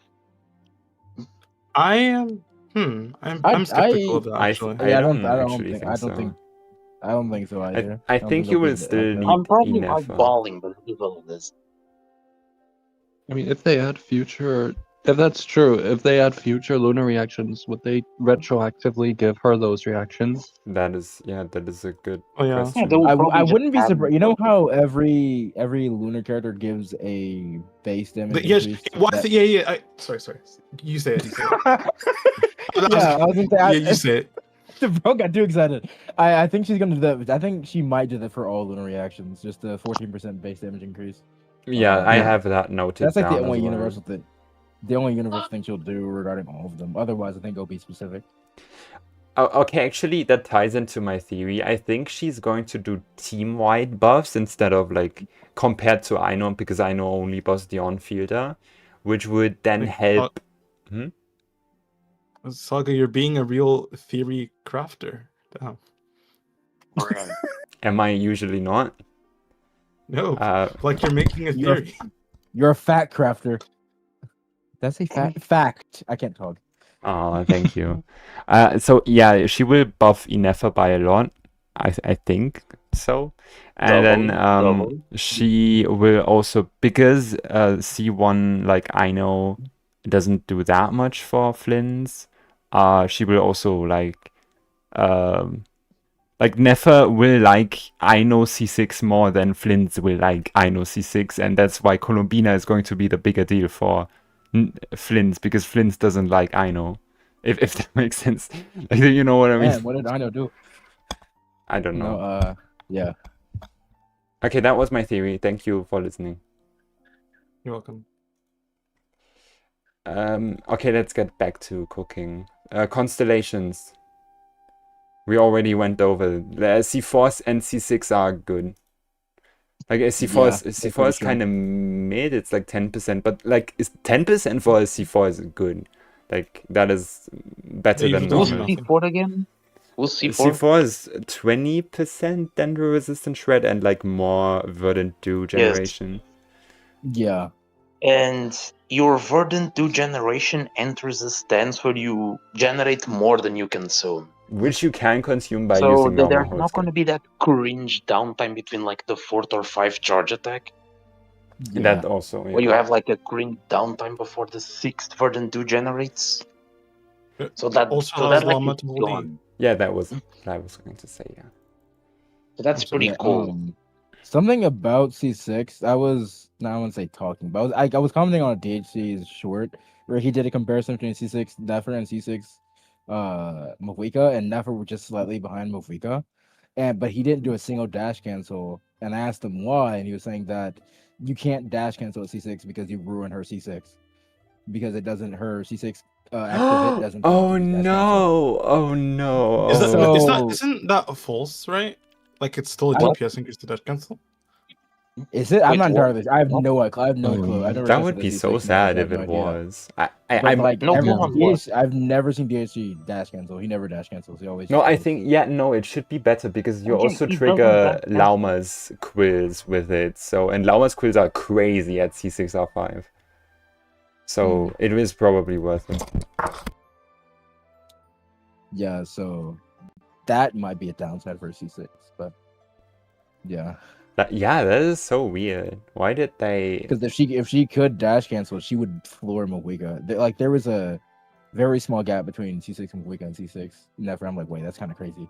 I am. I'm skeptical of that actually. I don't actually think so. I don't think so either. I don't think they'll you will be still that need I'm probably Nefer. eyeballing, but it is what it is. I mean, if they add future, if that's true, if they add future lunar reactions, would they retroactively give her those reactions? That is a good Oh, yeah. question. Yeah, they will I probably just wouldn't be add surprised. You know more. how every lunar character gives a base damage Yes. increase? What? That- Yeah. Sorry. You say it. Yeah, I was gonna say. Yeah, you say it. Bro got too excited. I think she's gonna do that. I think she might do that for all lunar reactions. Just a 14% base damage increase. Yeah, I Yeah. have that noted That's like down the only as well. universal thing. The only universal thing she'll do regarding all of them. Otherwise, I think it'll be specific. Oh, okay, actually, that ties into my theory. I think she's going to do team-wide buffs instead of, like, compared to Aino, because Aino only buffs the on-fielder, which would then help... Saga, you're being a real theory crafter. Damn. Am I usually not? No, like you're making a theory. You're a fact crafter. That's a fact. I can't talk. Oh, thank you. So yeah, she will buff Nefer by a lot. I think so. And then she will also, because C1, like, I know doesn't do that much for Flynn's, she will also like Nefer will like I know C6 more than Flynn's will like I know C6, and that's why Colombina is going to be the bigger deal for Flynn's, because Flynn's doesn't like I know. If that makes sense. Like, you know what I mean? Man, what did Aino do? I don't know. No, yeah. Okay, that was my theory. Thank you for listening. You're welcome. Okay, let's get back to cooking. Constellations. We already went over. C4 and C6 are good. Like C4 is kind of mid. It's like 10%, but like 10% for a C4 is good. Like, that is better than What's normal. C4 again? What's C4? C4 is 20% Dendro resistant shred and like more Verdant Dew generation. Yeah. And your Verdant Dew generation enters a stance where you generate more than you consume. Which you can consume by so using normal there's hold not skill. going to be that cringe downtime between like the 4th or 5th charge attack. Yeah. That also, yeah. Where you have like a cringe downtime before the 6th Verdant Dew generates. So that also so has that like Lauma is to hold gone. Yeah, that was what I was going to say, yeah. So that's pretty cool. Something about C6. I was not. I wouldn't say talking, but I was commenting on a DHC's short where he did a comparison between C6 Nefer and C6 Mavika, and Nefer were just slightly behind Mavika, but he didn't do a single dash cancel. And I asked him why, and he was saying that you can't dash cancel at C6 because you ruin her C6 because it doesn't her C6 extra hit doesn't. Oh no! Oh no! Isn't that false, right? Like it's still a DPS increase to dash cancel. Is it? I'm not entirely. I have no clue. That would be so sad if it was. I'm like no I've never seen DHC dash cancel. He never dash cancels. He always. No, I think it should be better because you also trigger Lauma's quills with it. So and Lauma's quills are crazy at C6R5. So it is probably worth it. Yeah, so that might be a downside for C6, but yeah. That is so weird. Why did they? Because if she could dash cancel, she would floor Mawika. Like there was a very small gap between C6 and Mawika and C6 Nefer. I'm like, wait, that's kind of crazy.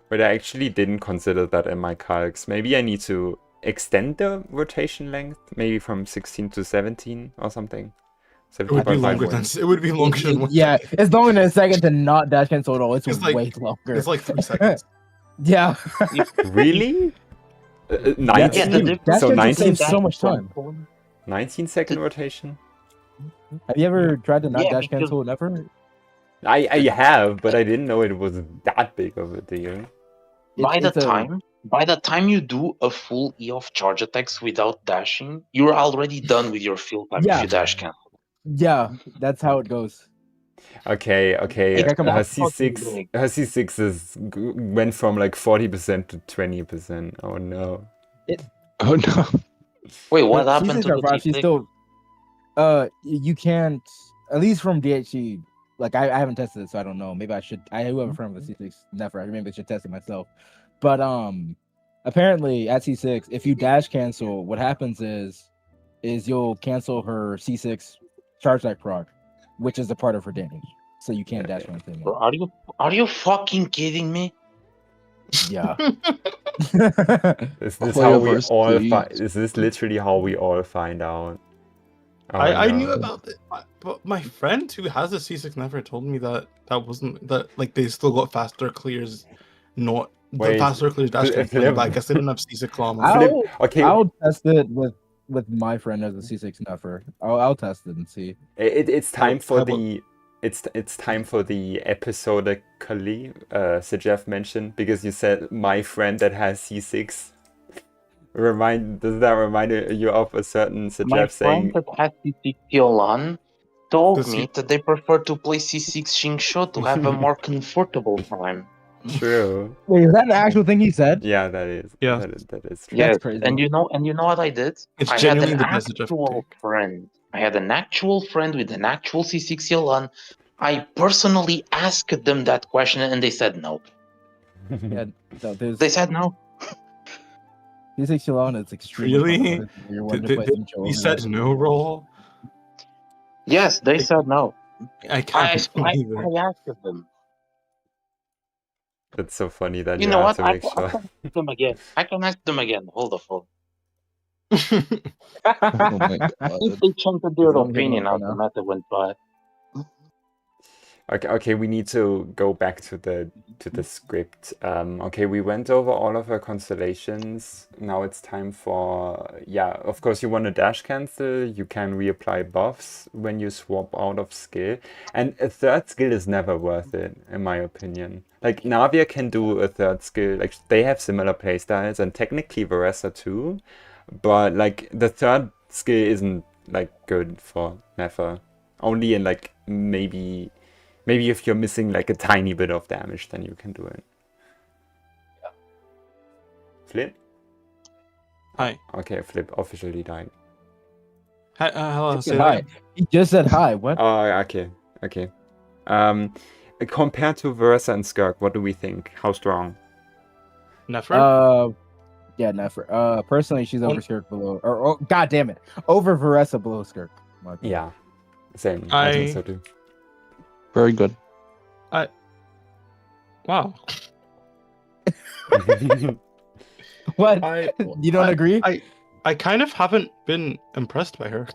But I actually didn't consider that in my calcs. Maybe I need to extend the rotation length, maybe from 16 to 17 or something. It would be longer than one. Yeah, it's longer than a second to not dash cancel at all. It's way longer. It's like 3 seconds. Yeah. Really? 19. So 19. So much time. 19-second rotation. Have you ever tried to not dash cancel Never? I have, but I didn't know it was that big of a deal. By the time you do a full E of charge attacks without dashing, you're already done with your field time if you dash cancel. Yeah, that's how it goes. Okay. Her C6 went from like 40% to 20%. Oh no. Oh no. Wait, what happened to the C6? She's still. You can't. At least from DHC. Like I haven't tested it, so I don't know. Maybe I should. I do have a friend with C6 Nefer. Maybe I should test it myself. But apparently at C6, if you dash cancel, what happens is you'll cancel her C6 charge attack proc, which is a part of her damage. So you can't dash anything. Are you fucking kidding me? Yeah. Is this literally how we all find out? Oh, I knew about it, but my friend who has a C6 Never told me that wasn't that like they still got faster clears, not the faster clears dash cancel. But I guess they didn't have C6 Lauma. I'll test it with my friend as a C6 Nefer. I'll test it and see. It's time for the it's time for the episodically Jeff mentioned, because you said my friend that has C6. Does that remind you of a certain Jeff saying? My friend that has C6 Yolan told me that they prefer to play C6 Shingsho to have a more comfortable time. True. Wait, is that an actual thing he said? Yeah, that is. Yeah, that is true. Yeah, that's crazy. and you know what I did? It's I genuinely had the an best actual friend. I had an actual friend with an actual C6 Yolan. I personally asked them that question, and they said no. Yeah, no, they said no. C6 Yolan is extremely. Really? He said no, Raul? Yes, they said no. I can't believe it. I asked them. That's so funny that you know what? To make sure. I can ask them again. I can ask them again. Hold the phone. Oh my god. If they changed their opinion after the matter went by. Okay, we need to go back to the script. Okay, we went over all of our constellations. Now it's time for, of course you want to dash cancel. You can reapply buffs when you swap out of skill. And a third skill is never worth it, in my opinion. Like, Navia can do a third skill. Like, they have similar playstyles, and technically Varessa too. But, like, the third skill isn't, like, good for Nefer. Only in, like, maybe if you're missing like a tiny bit of damage, then you can do it. Yeah. Flip? Hi. Okay, Flip officially died. Hi, hello. Hi. He just said hi. What? Oh, okay. Compared to Versa and Skirk, what do we think? How strong? Nefer? Yeah, Nefer. Personally, she's over Skirk below. Or god damn it. Over Veressa below Skirk. Yeah. Same. I think so too. Very good. Wow. What? You don't agree? I kind of haven't been impressed by her.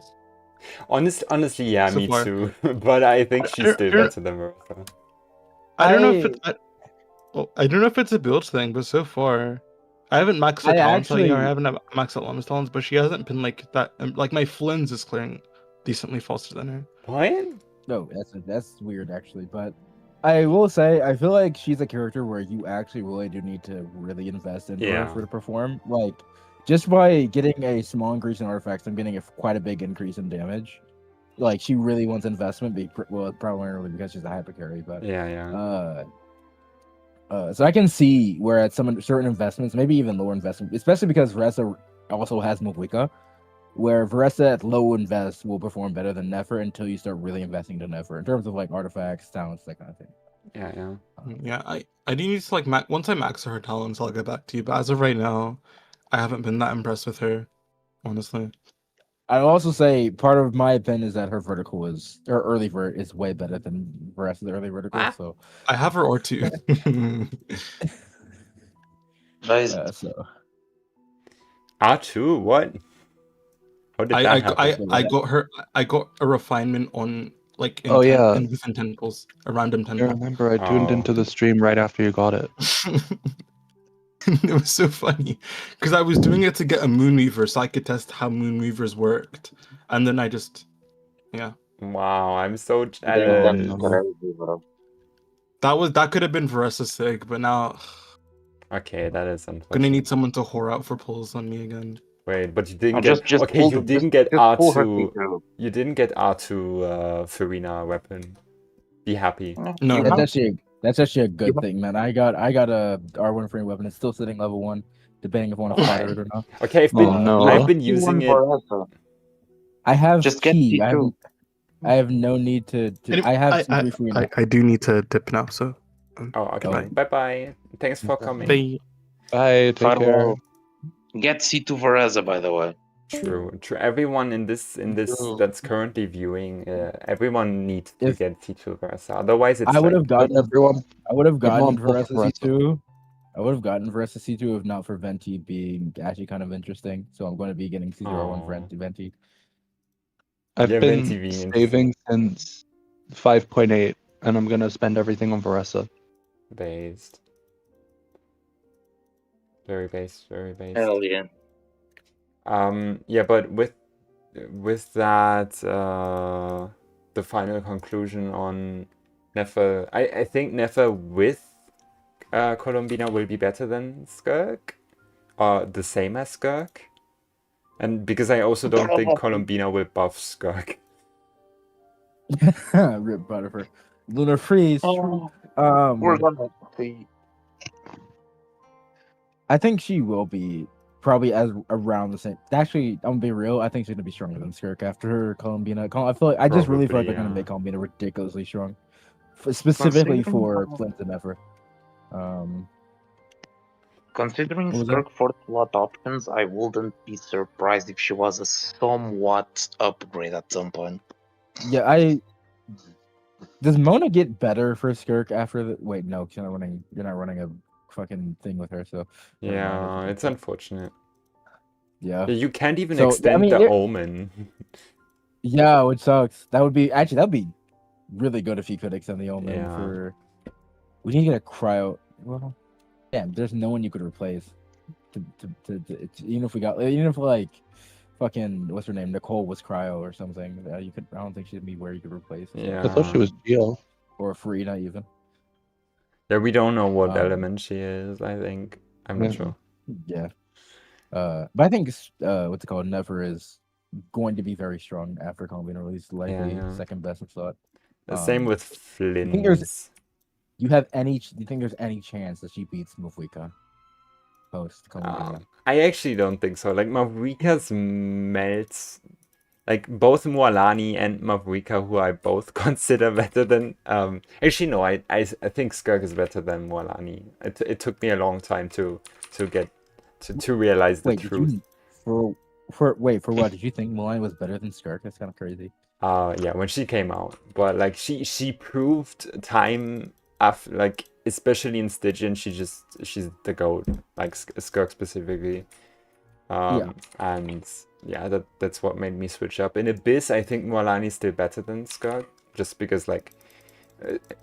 Honestly, yeah, So me far. too. But I think she's still better than Marissa. I don't know if I don't know if it's a build thing, but so far, I haven't maxed her talents out yet. I haven't maxed out Lama's talents, but she hasn't been like that. Like my Flynn's is clearing decently faster than her. What? No, that's weird actually. But I will say, I feel like she's a character where you actually really do need to really invest in her for to perform. Like, just by getting a small increase in artifacts, I'm getting quite a big increase in damage. Like, she really wants investment, primarily because she's a hyper carry. But so I can see where at some certain investments, maybe even lower investment, especially because Varessa also has Mavwika, where Varessa at low invest will perform better than Nefer until you start really investing to Nefer in terms of like artifacts, talents, that kind of thing. Yeah. I do need to like once I max her talents, I'll get back to you. But as of right now, I haven't been that impressed with her, honestly. I'll also say part of my opinion is that her vertical is her early vert is way better than the rest of the early vertical. So I have her R2. So R2, what? How did that happen? I got a refinement on like within tentacles, a random tentacle. I remember I tuned into the stream right after you got it. It was so funny because I was doing it to get a Moonweaver so I could test how Moonweavers worked, and then I just Wow, I'm so jealous. That could have been Varessa's sig, but now okay, that is unfortunate. Gonna need someone to whore out for pulls on me again. Wait, but you didn't get you didn't get R2. You didn't get R2 Farina weapon. Be happy. No, that's actually a good thing, man. I got a R1 frame weapon. It's still sitting level 1, depending if I want to fire it or not. Okay, I've been using it. I have just key. Get I have no need to I have I do need to dip now, so okay. Bye. Thanks for coming. Bye. Take care. Get C2 Vareza, by the way. True. Everyone in this that's currently viewing, everyone needs to get C2 Vareza. Otherwise, it's I would have gotten everyone. I would have gotten Vareza C2. I would have gotten Vareza C2 if not for Venti being actually kind of interesting. So I'm going to be getting C01 for Venti. I've been saving since 5.8, and I'm going to spend everything on Vareza. Based. Very based. Hell yeah. Yeah, but with that, the final conclusion on Nefer, I think Nefer with Colombina will be better than Skirk, or the same as Skirk, and because I also don't think Colombina will buff Skirk. Rip Butterfer. Lunar Freeze. We're gonna see. I think she will be probably around the same. Actually, I'm gonna be real. I think she's gonna be stronger than Skirk after her Colombina. I feel like I really feel like they're gonna make Colombina ridiculously strong, specifically for Flint and Nefer. Considering Skirk 4th slot options, I wouldn't be surprised if she was a somewhat upgrade at some point. Yeah, does Mona get better for Skirk after the? Wait, no, you're not running a fucking thing with her. So yeah, it's unfortunate. Yeah, you can't even extend the Omen. Yeah, which sucks. That'd be really good if you could extend the Omen for. We need to get a cryo. Well, yeah, there's no one you could replace. Even if like fucking what's her name, Nicole was cryo or something. You could. I don't think she'd be where you could replace. Yeah, I thought she was Geo or Farina even. Yeah, we don't know what element she is. I think I'm not sure. Yeah, but I think what's it called? Nefer is going to be very strong after Colombina release, likely second best of slot. The same with Flynn. Do you think there's any chance that she beats Mavwika post Colombina? I actually don't think so. Like Mavwika's melts. Like both Mualani and Mavwika, who I both consider better than actually no, I think Skirk is better than Mualani. It took me a long time to get to realize the truth. For what? Did you think Mualani was better than Skirk? That's kind of crazy. Yeah, when she came out, but like she proved time after, like especially in Stygian, she's the goat, like Skirk specifically. And yeah, that's what made me switch up. In Abyss, I think Mualani is still better than Skirk, just because like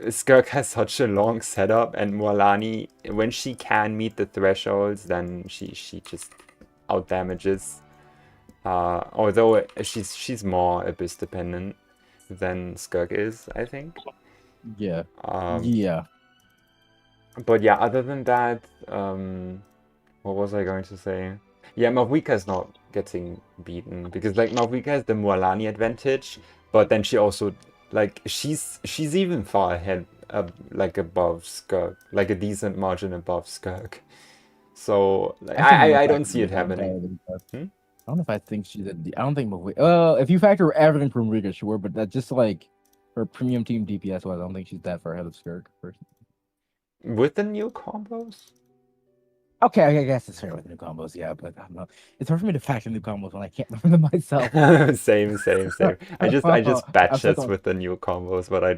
Skirk has such a long setup, and Mualani, when she can meet the thresholds, then she just out damages. Although she's more Abyss dependent than Skirk is, I think. Yeah. But yeah, other than that, what was I going to say? Yeah, Mavuika is not getting beaten because like Mavuika has the Mualani advantage, but then she also like she's even far ahead, like above Skirk, like a decent margin above Skirk. So like, I don't see it happening. I don't know if I think she's a. I don't think Mavuika. Well, if you factor everything from Riga, sure, but that's just like her premium team DPS wise. I don't think she's that far ahead of Skirk. With the new combos. Okay, I guess it's fair with new combos, yeah, but I don't know. It's hard for me to factor new combos when I can't learn them myself. Same. I just batch test with the new combos, but I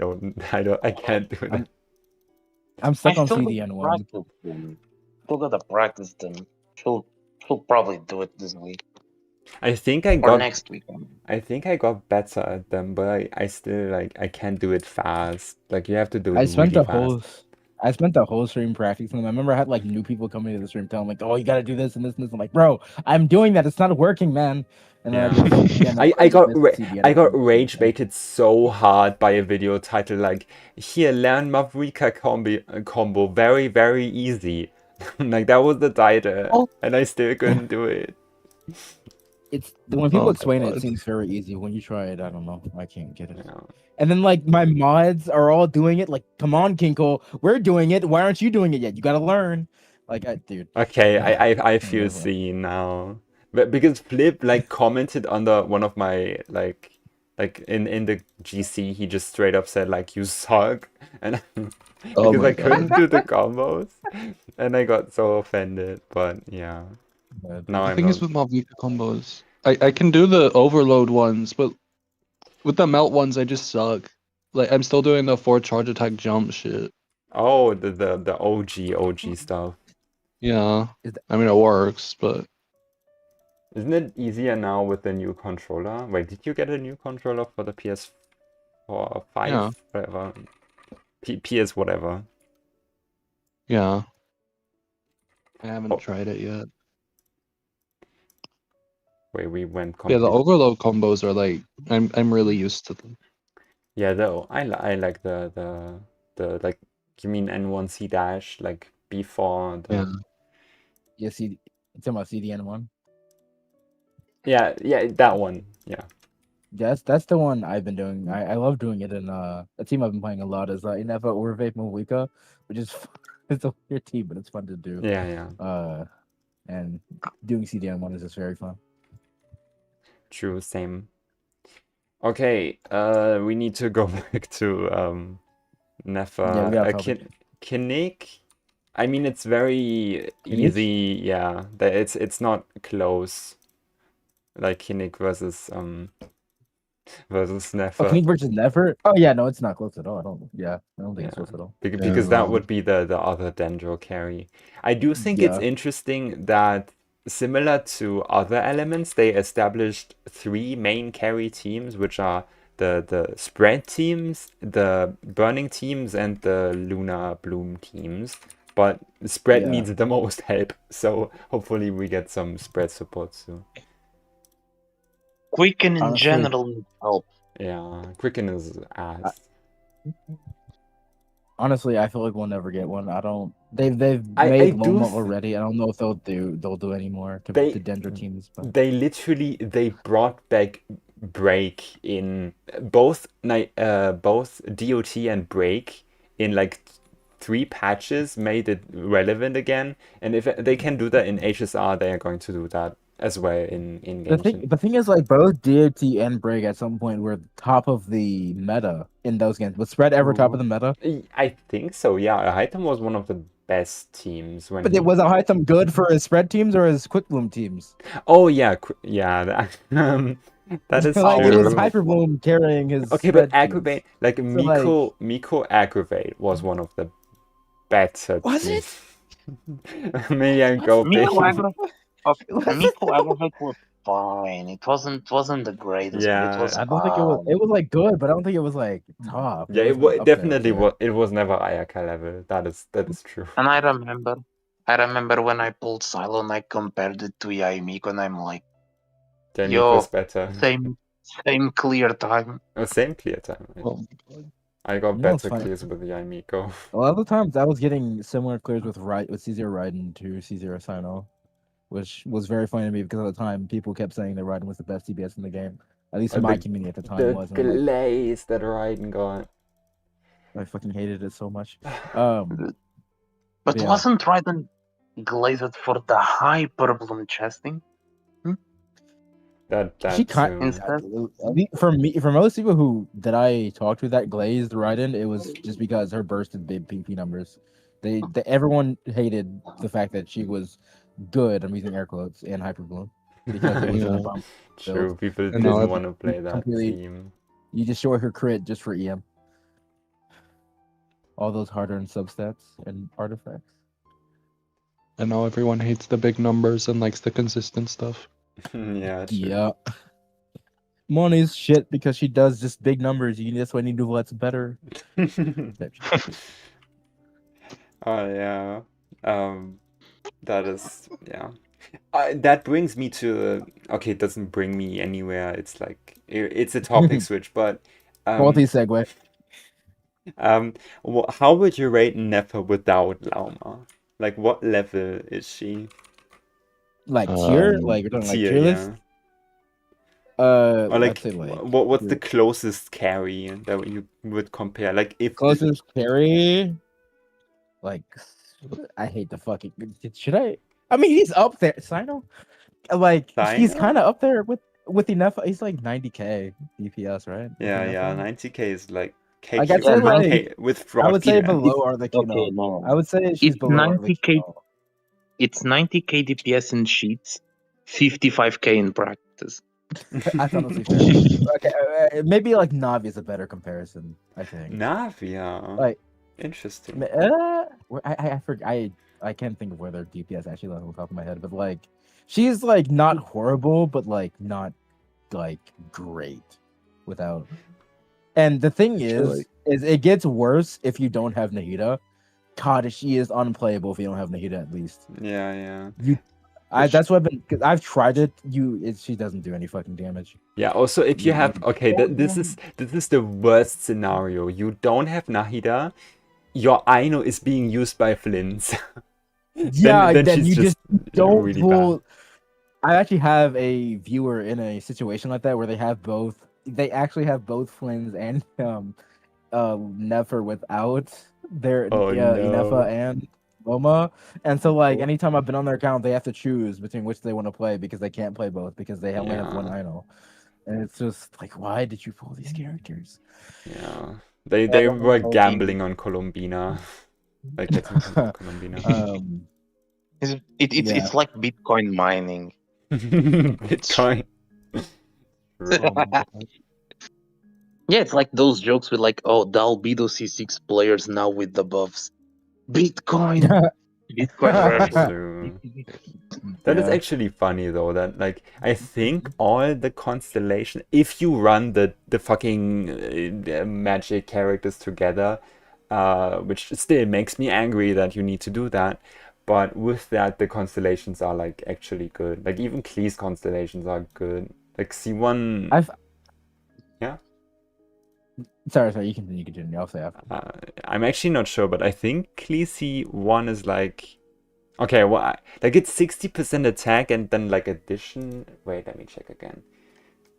can't do that. I'm stuck on CDN one. Still gotta practice them. She'll probably do it this week. I think I got next week. I think I got better at them, but I still like I can't do it fast. Like you have to do it I spent the whole stream practicing them. I remember I had like new people coming to the stream telling me, like, "Oh, you got to do this and this and this." I'm like, "Bro, I'm doing that. It's not working, man." And then I got rage baited so hard by a video title like, "Here, learn Mavrika combo, very very easy." Like that was the title, and I still couldn't do it. It's when people explain it seems very easy. When you try it, I don't know. I can't get it. No. And then like my mods are all doing it. Like, come on, Kinkle, we're doing it. Why aren't you doing it yet? You gotta learn. Like, dude. Okay, I feel seen now. But because Flip like commented under one of my like in the GC, he just straight up said like you suck, and because I couldn't do the combos, and I got so offended. But yeah. Now the thing is with Mavuika combos, I can do the overload ones, but with the melt ones, I just suck. Like I'm still doing the 4 charge attack jump shit. Oh, the OG stuff. Yeah, I mean it works, but isn't it easier now with the new controller? Wait, did you get a new controller for the PS4 or 5? Yeah. Whatever. PS whatever. Yeah. I haven't tried it yet. Wait, we went. Yeah, the overload combos are like I'm really used to them. Yeah, though I like the like you mean N1C dash like before the. Yeah. Yeah, see, it's about CDN one. Yeah, that one. Yeah. That's the one I've been doing. I love doing it in a team I've been playing a lot is Nefer or Mavuika, which is it's a weird team, but it's fun to do. Yeah. And doing CDN one is just very fun. True, same. Okay, we need to go back to Nefer. Yeah, Kinnick, I mean it's very easy. Yeah, it's not close. Like Kinnick versus Nefer. Kinnick versus Nefer? Oh yeah, no, it's not close at all. I don't think it's close at all. Because that would be the other Dendro carry. I do think it's interesting that similar to other elements, they established 3 main carry teams, which are the spread teams, the burning teams, and the lunar bloom teams. But spread needs the most help, so hopefully we get some spread support soon. Quicken in general needs help. Yeah, Quicken is ass. Honestly, I feel like we'll never get one. I don't. They've made Lauma already. I don't know if they'll do any more to the Dendro teams. But They brought back Break in both DOT and Break in like 3 patches, made it relevant again. And if they can do that in HSR, they are going to do that as well in Genshin. The thing is, like, both DOT and Break at some point were top of the meta in those games. Was Spread ever top of the meta? I think so, yeah. Hytham was one of the best teams. Was Hytham good for his Spread teams or his Quick Bloom teams? Oh, yeah. That is like, it is Hyper Bloom carrying his. Okay, but Aggravate, like Miko Aggravate was one of the better. Was it? Maybe I go big. Miko Aggravate was fine. It wasn't the greatest, but it was I don't think it was. It was like good, but I don't think it was like top. Yeah, was, like, it up definitely there. was. It was never Ayaka level. That is true. And I remember when I pulled Cylon, I compared it to Yaimiko, and I'm like, Yaimiko's better. Same clear time. Oh, same clear time. Oh, I got You know better what's clears with Yaimiko. A lot of the times I was getting similar clears with C0 Raiden to C0 Sino, which was very funny to me because at the time people kept saying that Raiden was the best DPS in the game. At least in my community at the time was. The glaze that Raiden got. I fucking hated it so much. But yeah. wasn't Raiden glazed for the hyper bloom chesting? For most people that I talked to that glazed Raiden, it was just because her bursted big PP numbers. Everyone hated the fact that she was good. I'm using air quotes and hyperbloom because it was in the bump. True, people didn't want to play that team. You destroy her crit just for EM. All those hard-earned substats and artifacts. And now everyone hates the big numbers and likes the consistent stuff. Yeah. True. Yeah. Money's shit because she does just big numbers. That's why you need to do what's better. Oh yeah. That is that brings me to okay. It doesn't bring me anywhere. It's like it's a topic switch, but quality segue. How would you rate Nefer without Lauma? Like, what level is she? Like tier? Like, you're talking like tier list? Or like what's the closest carry that you would compare? Like, if closest carry, like, I hate the fucking. Should I? I mean, he's up there. Sino, like, he's kind of up there with enough. He's like 90k DPS, right? Yeah, 90k is like. Like I'd say, like, with I would say below Arlecchino. No. I would say she's below 90k. It's 90k DPS in sheets, 55k in practice. That's honestly fair. Okay, maybe like Navi is a better comparison. I think Navi, yeah. Like interesting. I forget. I can't think of where their DPS actually lies on the top of my head, but like she's like not horrible, but like not like great without. And the thing is it gets worse if you don't have Nahida. God, she is unplayable if you don't have Nahida at least. Yeah. That's what I've tried it. She doesn't do any fucking damage. Yeah. Also, if you have this is the worst scenario. You don't have Nahida. Your Aino is being used by Flints. then she's you just don't really pull. bad. I actually have a viewer in a situation like that where they have both. They actually have both Flynn's and Nefer without their Nefer and Lauma. And so like anytime I've been on their account, they have to choose between which they want to play because they can't play both because they only have one idol. And it's just like, why did you pull these characters? Yeah. They were gambling on Colombina. Like Colombina. It's like Bitcoin mining. Bitcoin. Yeah, it's like those jokes with like, oh, the albedo C6 players now with the buffs. Bitcoin. That is actually funny though. That like I think all the constellation, if you run the fucking magic characters together, which still makes me angry that you need to do that. But with that, the constellations are like actually good. Like even Klee's constellations are good. Like C1. Yeah. Sorry. You continue. I'll say after. I'm actually not sure, but I think Klee C1 is like. Okay, well, like it's 60% attack and then like addition. Wait, let me check again.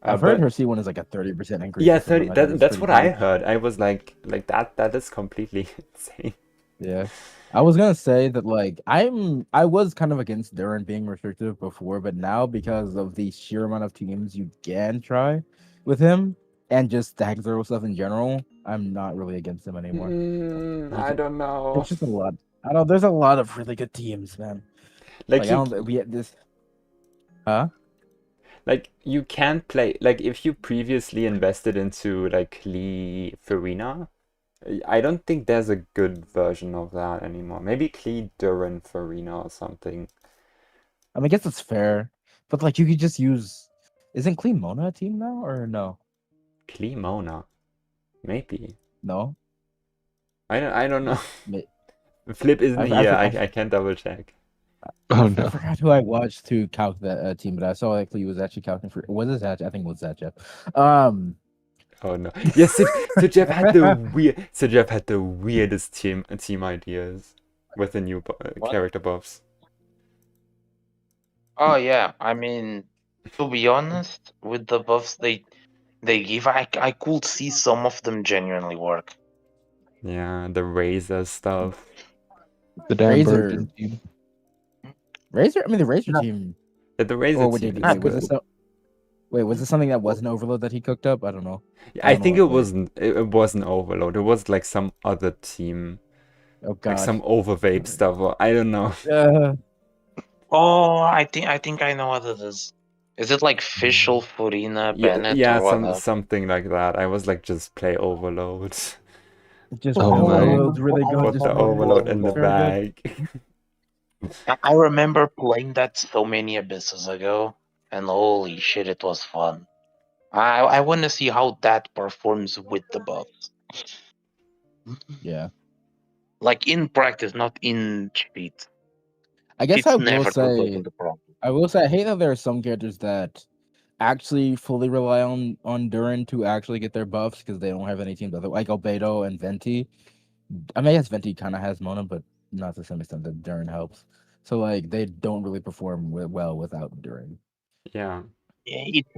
I've heard her C1 is like a 30% increase. Yeah, 30. That's what I heard. I was like that is completely insane. Yeah. I was gonna say that like I was kind of against Duran being restrictive before, but now because of the sheer amount of teams you can try with him and just the Hack Zero stuff in general, I'm not really against him anymore. I don't know. It's just a lot. I don't. There's a lot of really good teams, man. Like we had this. Huh? Like you can't play. Like if you previously invested into like Lee Farina, I don't think there's a good version of that anymore. Maybe Clee Duran Farina or something. I mean, I guess it's fair, but like you could just use. Isn't Clean Mona a team now or no? Clee Mona, maybe. No. I don't know. May- Flip isn't I here. for- I can't double check. Oh I no. forgot who I watched to calc that team, but I saw like he was actually calculating for. Was it that? I think it was that Jeff. Oh no. Yes, so Jeff had the weirdest team ideas with the new character buffs. Oh yeah, I mean, to be honest, with the buffs they give, I could see some of them genuinely work. Yeah, the Razor stuff. The damn Razor. Virgin team. Razor. I mean, the Razor team. The Razor team is good. Was this something that wasn't Overload that he cooked up? I don't know. I think it wasn't. It wasn't Overload. It was like some other team. Oh god. Like some overvape stuff, or I don't know. Oh, I think I know what it is. Is it like Fischl, Furina, Bennett, yeah, or something like that. I was like, just play Overload. Just Overload's really good. Put the Overload in the bag. I remember playing that so many abysses ago, and holy shit, it was fun. I want to see how that performs with the buffs. Yeah. Like in practice, not in cheat. I guess I will say I hate that there are some characters that actually fully rely on Duran to actually get their buffs because they don't have any teams other like Albedo and Venti. I mean, I guess Venti kind of has Mona, but not to the same extent that Duran helps. So like they don't really perform well without Duran. Yeah. It's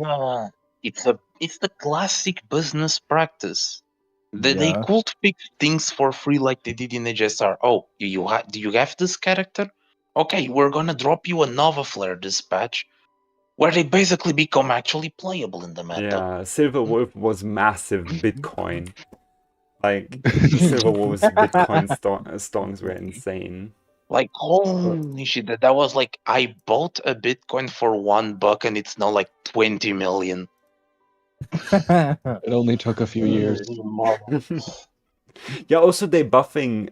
the classic business practice. They could fix things for free like they did in HSR. Oh, do you have this character? Okay, we're gonna drop you a Nova Flare dispatch where they basically become actually playable in the meta. Yeah, Silver Wolf was massive Bitcoin. Like, Silver Wolf's Bitcoin stongs were insane. Like, holy shit, that was like, I bought a Bitcoin for $1 and it's now like 20 million. It only took a few years. Yeah, also they're buffing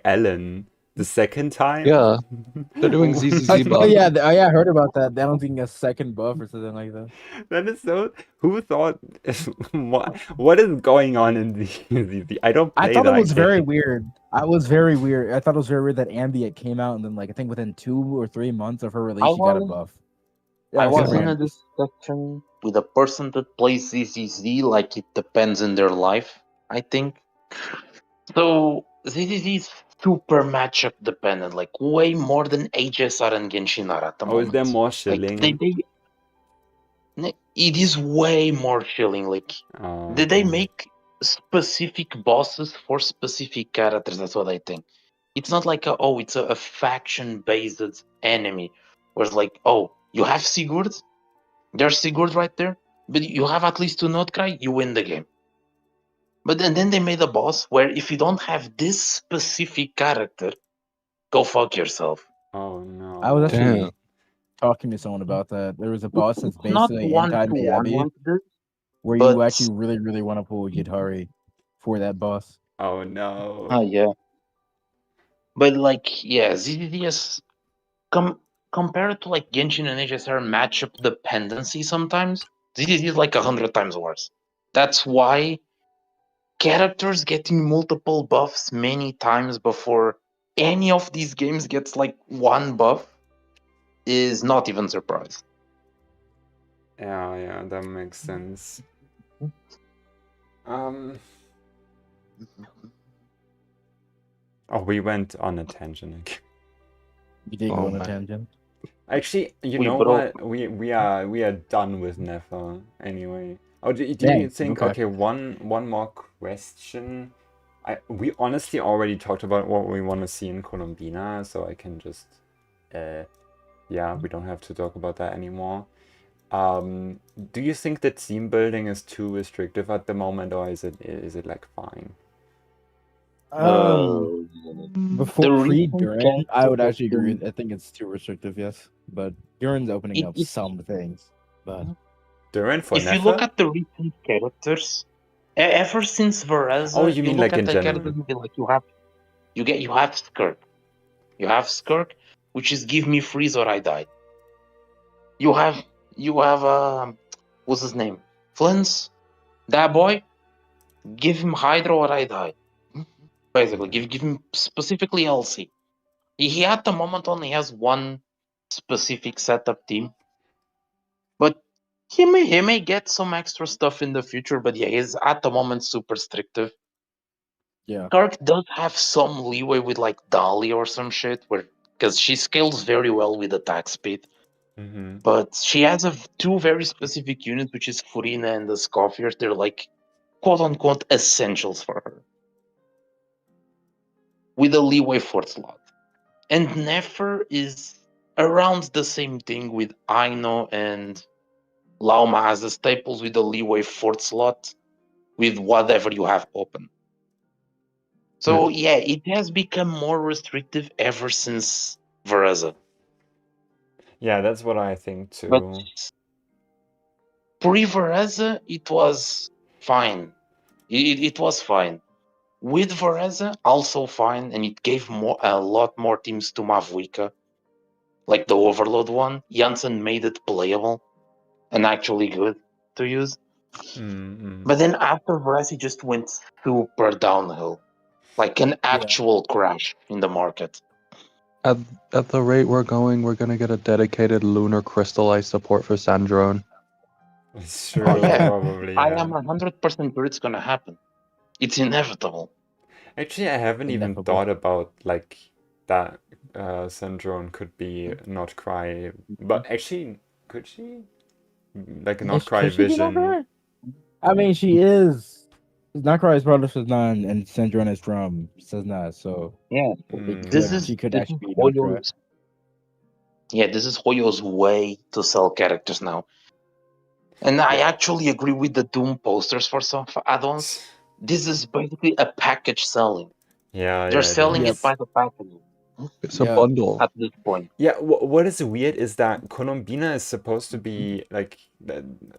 Ellen the second time. Yeah, they're doing ZZZ buff. Oh yeah, I heard about that. They're doing a second buff or something like that. That is so. Who thought? What is going on in the? I don't. Play I thought that it was game. very weird. I thought it was very weird that Ambient came out and then like I think within 2 or 3 months of her release, she got a buff. I was in a discussion with a person that plays ZZZ, like it depends in their life, I think. So ZZZ is super matchup dependent, like way more than HSR and Genshin are at the moment. Is there more shilling? It is way more shilling. Like, did they make specific bosses for specific characters? That's what I think. It's not like it's a faction-based enemy, where it's like, oh, you have Sigurd, there's Sigurd right there, but you have at least 2 Notcry, you win the game. But then they made a boss where if you don't have this specific character, go fuck yourself. Oh no! I was actually talking to someone about that. There was a boss that's basically anti-Miyabi, where you actually really, really want to pull Yidhari for that boss. Oh no! Oh yeah. But like, yeah, ZDDS compared to like Genshin and HSR matchup dependency sometimes, ZDD is like 100 times worse. That's why characters getting multiple buffs many times before any of these games gets like 1 buff is not even surprised. Yeah, that makes sense. Oh, we went on a tangent again. You did go on a tangent. Actually, you know what? We are done with Nefer anyway. Oh, do you think? Okay, one more question. We honestly already talked about what we want to see in Colombina, so I can just, we don't have to talk about that anymore. Do you think that team building is too restrictive at the moment, or is it like fine? Before Duran, I would actually agree. I think it's too restrictive, yes. But Duran's opening up some things. But Duran for if Nefer? you look at the recent characters, Ever since Vereza, Oh, you mean look like at in the general? academy, like you have Skirk. You have Skirk, which is give me freeze or I die. You have what's his name? Flint's that boy. Give him Hydro or I die. Basically, give him specifically LC. He at the moment only has one specific setup team, but he may get some extra stuff in the future. But yeah, he's at the moment super restrictive. Yeah. Kirk does have some leeway with like Dolly or some shit, where because she scales very well with attack speed. Mm-hmm. But she has two very specific units, which is Furina and the Scoffiers. They're like quote unquote essentials for her. With a leeway for slot. And Nefer is around the same thing with Aino and Lauma as the staples with the leeway fourth slot with whatever you have open. So yeah, it has become more restrictive ever since Vereza. Yeah, that's what I think too. But pre-Vereza, it was fine. It was fine. With Vereza, also fine, and it gave a lot more teams to Mavuika. Like the Overload one, Janssen made it playable and actually good to use. Mm-hmm. But then after Vereza, it just went super downhill. Like an actual crash in the market. At the rate we're going, we're gonna get a dedicated lunar crystallized support for Sandrone. It's true, yeah. probably. I am 100% sure it's gonna happen. It's inevitable. Actually, I haven't even thought about like that Sandrone could be not cry, but actually, could she? Like not cry vision. I mean, she is. Not cry is part of Saznan, and Sandrone is from Sazna, so yeah, she could actually be Hoyo's. Yeah, this is Hoyo's way to sell characters now. And I actually agree with the Doom posters for some add-ons. This is basically a package selling. Yeah, they're selling it by the package. It's a bundle at this point. Yeah, what is weird is that Colombina is supposed to be like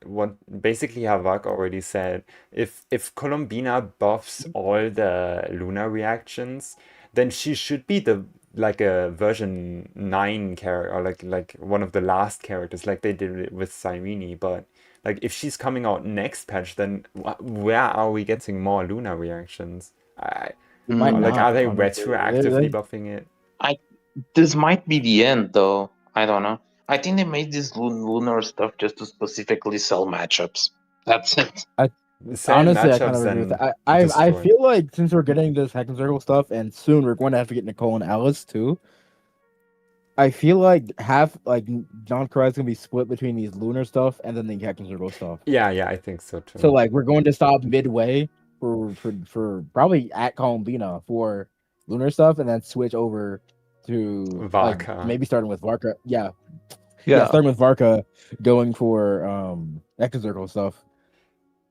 what basically Havak already said. If Colombina buffs all the Luna reactions, then she should be like a version 9 character, or like one of the last characters, like they did it with Cyrene. But like if she's coming out next patch, then where are we getting more Luna reactions? Are they retroactively buffing it? This might be the end, though. I don't know. I think they made this lunar stuff just to specifically sell matchups. That's it. Honestly, I kind of agree with that. I feel like since we're getting this Hack and Circle stuff, and soon we're going to have to get Nicole and Alice too. I feel like John Cry is gonna be split between these lunar stuff and then the Hack and Circle stuff. Yeah, I think so too. So like we're going to stop midway for probably at Colombina for lunar stuff, and then switch over to Varka. Like, maybe starting with Varka. Yeah, starting with Varka, going for Hack and Circle stuff.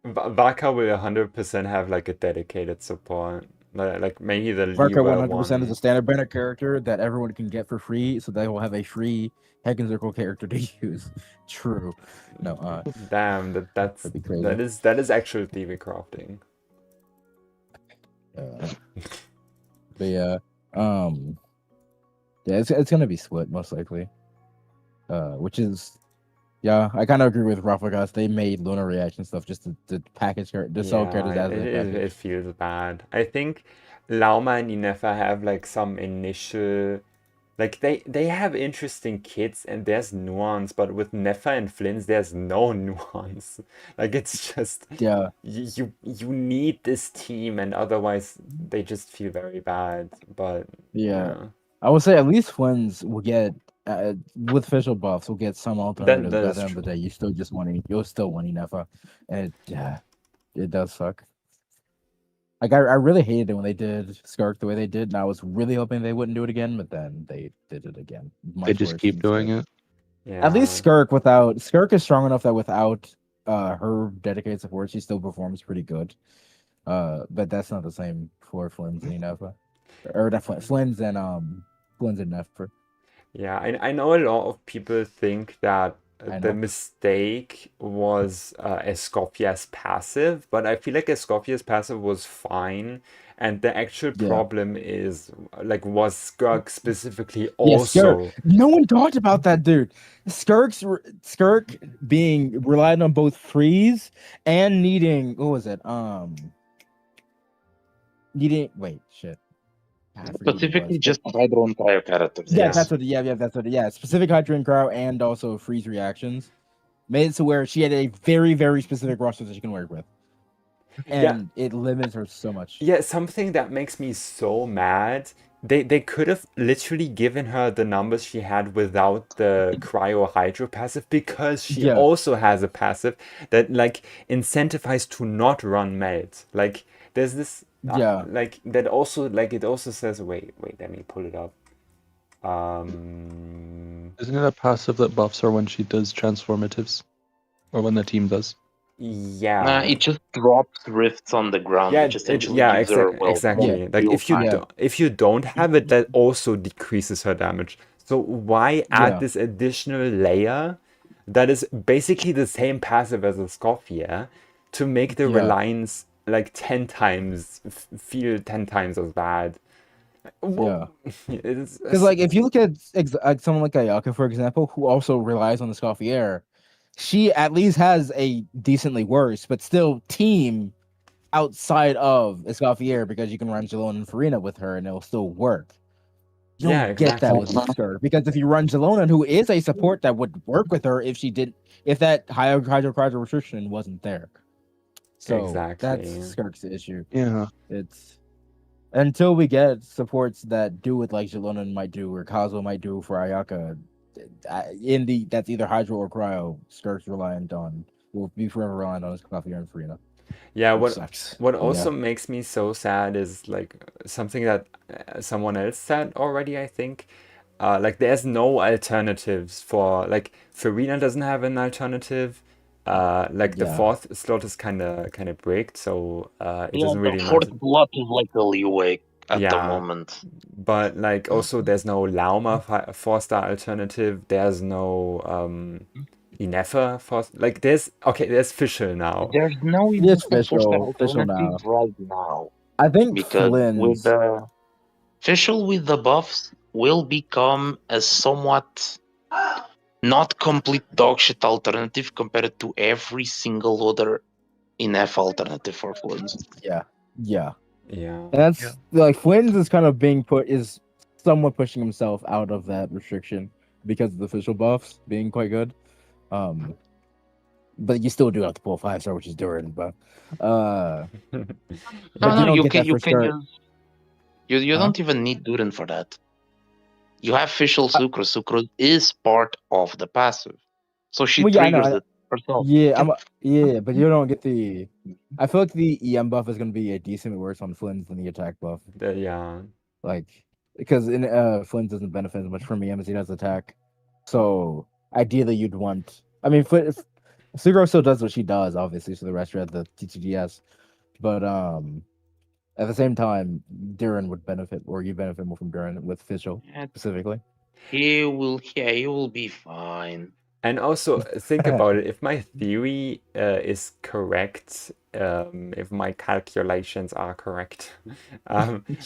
Varka will 100% have like a dedicated support. Like maybe the Varka 100% is a standard banner character that everyone can get for free, so they will have a free Hack and Circle character to use. True. No. Damn, that is actual theorycrafting. But yeah, it's gonna be split most likely. Which is. Yeah, I kind of agree with Raulfigas. They made lunar reaction stuff just to package to sell characters as it feels bad. I think Lauma and Nefer have like some initial, like they have interesting kits and there's nuance, but with Nefer and Flynn there's no nuance. Like it's just you need this team, and otherwise they just feel very bad. But I would say at least Flynn's will get. With official buffs, we'll get some alternatives. By the end of the day, you're still winning Nefa, and it does suck. Like I really hated it when they did Skark the way they did, and I was really hoping they wouldn't do it again, but then they did it again. They just keep doing it. Yeah. At least Skark is strong enough that without her dedicated support, she still performs pretty good. But that's not the same for Flynn's and Nefa, or definitely Flynn's and Nefer. Yeah, I know a lot of people think that the mistake was Escopia's passive, but I feel like Escopia's passive was fine. And the actual problem is, like, was Skirk specifically also... Skirk. No one talked about that, dude. Skirk being reliant on both freeze and needing... What was it? Wait, shit. Specifically just Hydro and Cryo characters. Yeah, that's what... Yeah, specific Hydro and Cryo and also freeze reactions. Made it to where she had a very, very specific roster that she can work with. And it limits her so much. Yeah, something that makes me so mad. They could have literally given her the numbers she had without the cryo hydro passive, because she also has a passive that like incentivized to not run melt. Like there's this like that also, like it also says wait, let me pull it up. Isn't it a passive that buffs her when she does transformatives? Or when the team does? Yeah, it just drops rifts on the ground. Yeah, which essentially gives her, exactly. Like if you don't have it, that also decreases her damage. So why add this additional layer that is basically the same passive as a Scoffia to make the reliance like 10 times feel 10 times as bad? Because like if you look at someone like Ayaka, for example, who also relies on the Scoffier, she at least has a decently worse, but still team outside of Escoffier, because you can run Jalona and Farina with her and it'll still work. You don't get that with Skirk, because if you run Jalona, who is a support that would work with her if that hydro restriction wasn't there. So that's Skirk's issue. Yeah. It's until we get supports that do what like Jalona might do or Kazuo might do for Ayaka. That's either hydro or cryo. Skirk's reliant on will be forever reliant on his coffee and Farina. Yeah, what also makes me so sad is like something that someone else said already, I think. Like there's no alternatives for, like, Farina doesn't have an alternative. Like the fourth slot is kind of bricked, so it doesn't really matter. The fourth slot is like a leeway at the moment. But like also there's no Lauma 4-star alternative. There's no Nefer like there's Fischl now. There's no Fischl now. Right now. I think because Flynn's... Fischl with the buffs will become a somewhat not complete dogshit alternative compared to every single other NF alternative for Flynn's. Yeah. And that's like Flynn's is kind of is somewhat pushing himself out of that restriction because of the official buffs being quite good. But you still do have to pull 5-star, which is Durin. But you can use. You don't even need Durin for that. You have Fischl Sucrose. Sucrose is part of the passive, so she triggers it herself. But you don't get the... I feel like the EM buff is going to be a decent worse on Flynn's than the attack buff. Like, because Flynn doesn't benefit as much from EM as he does attack. So ideally you'd want... I mean, Sucrose still does what she does, obviously, so the rest are at the TTGS. But at the same time, Durin would benefit, or you benefit more from Durin with Fischl specifically. He will be fine. And also think about it. If my theory is correct, if my calculations are correct, then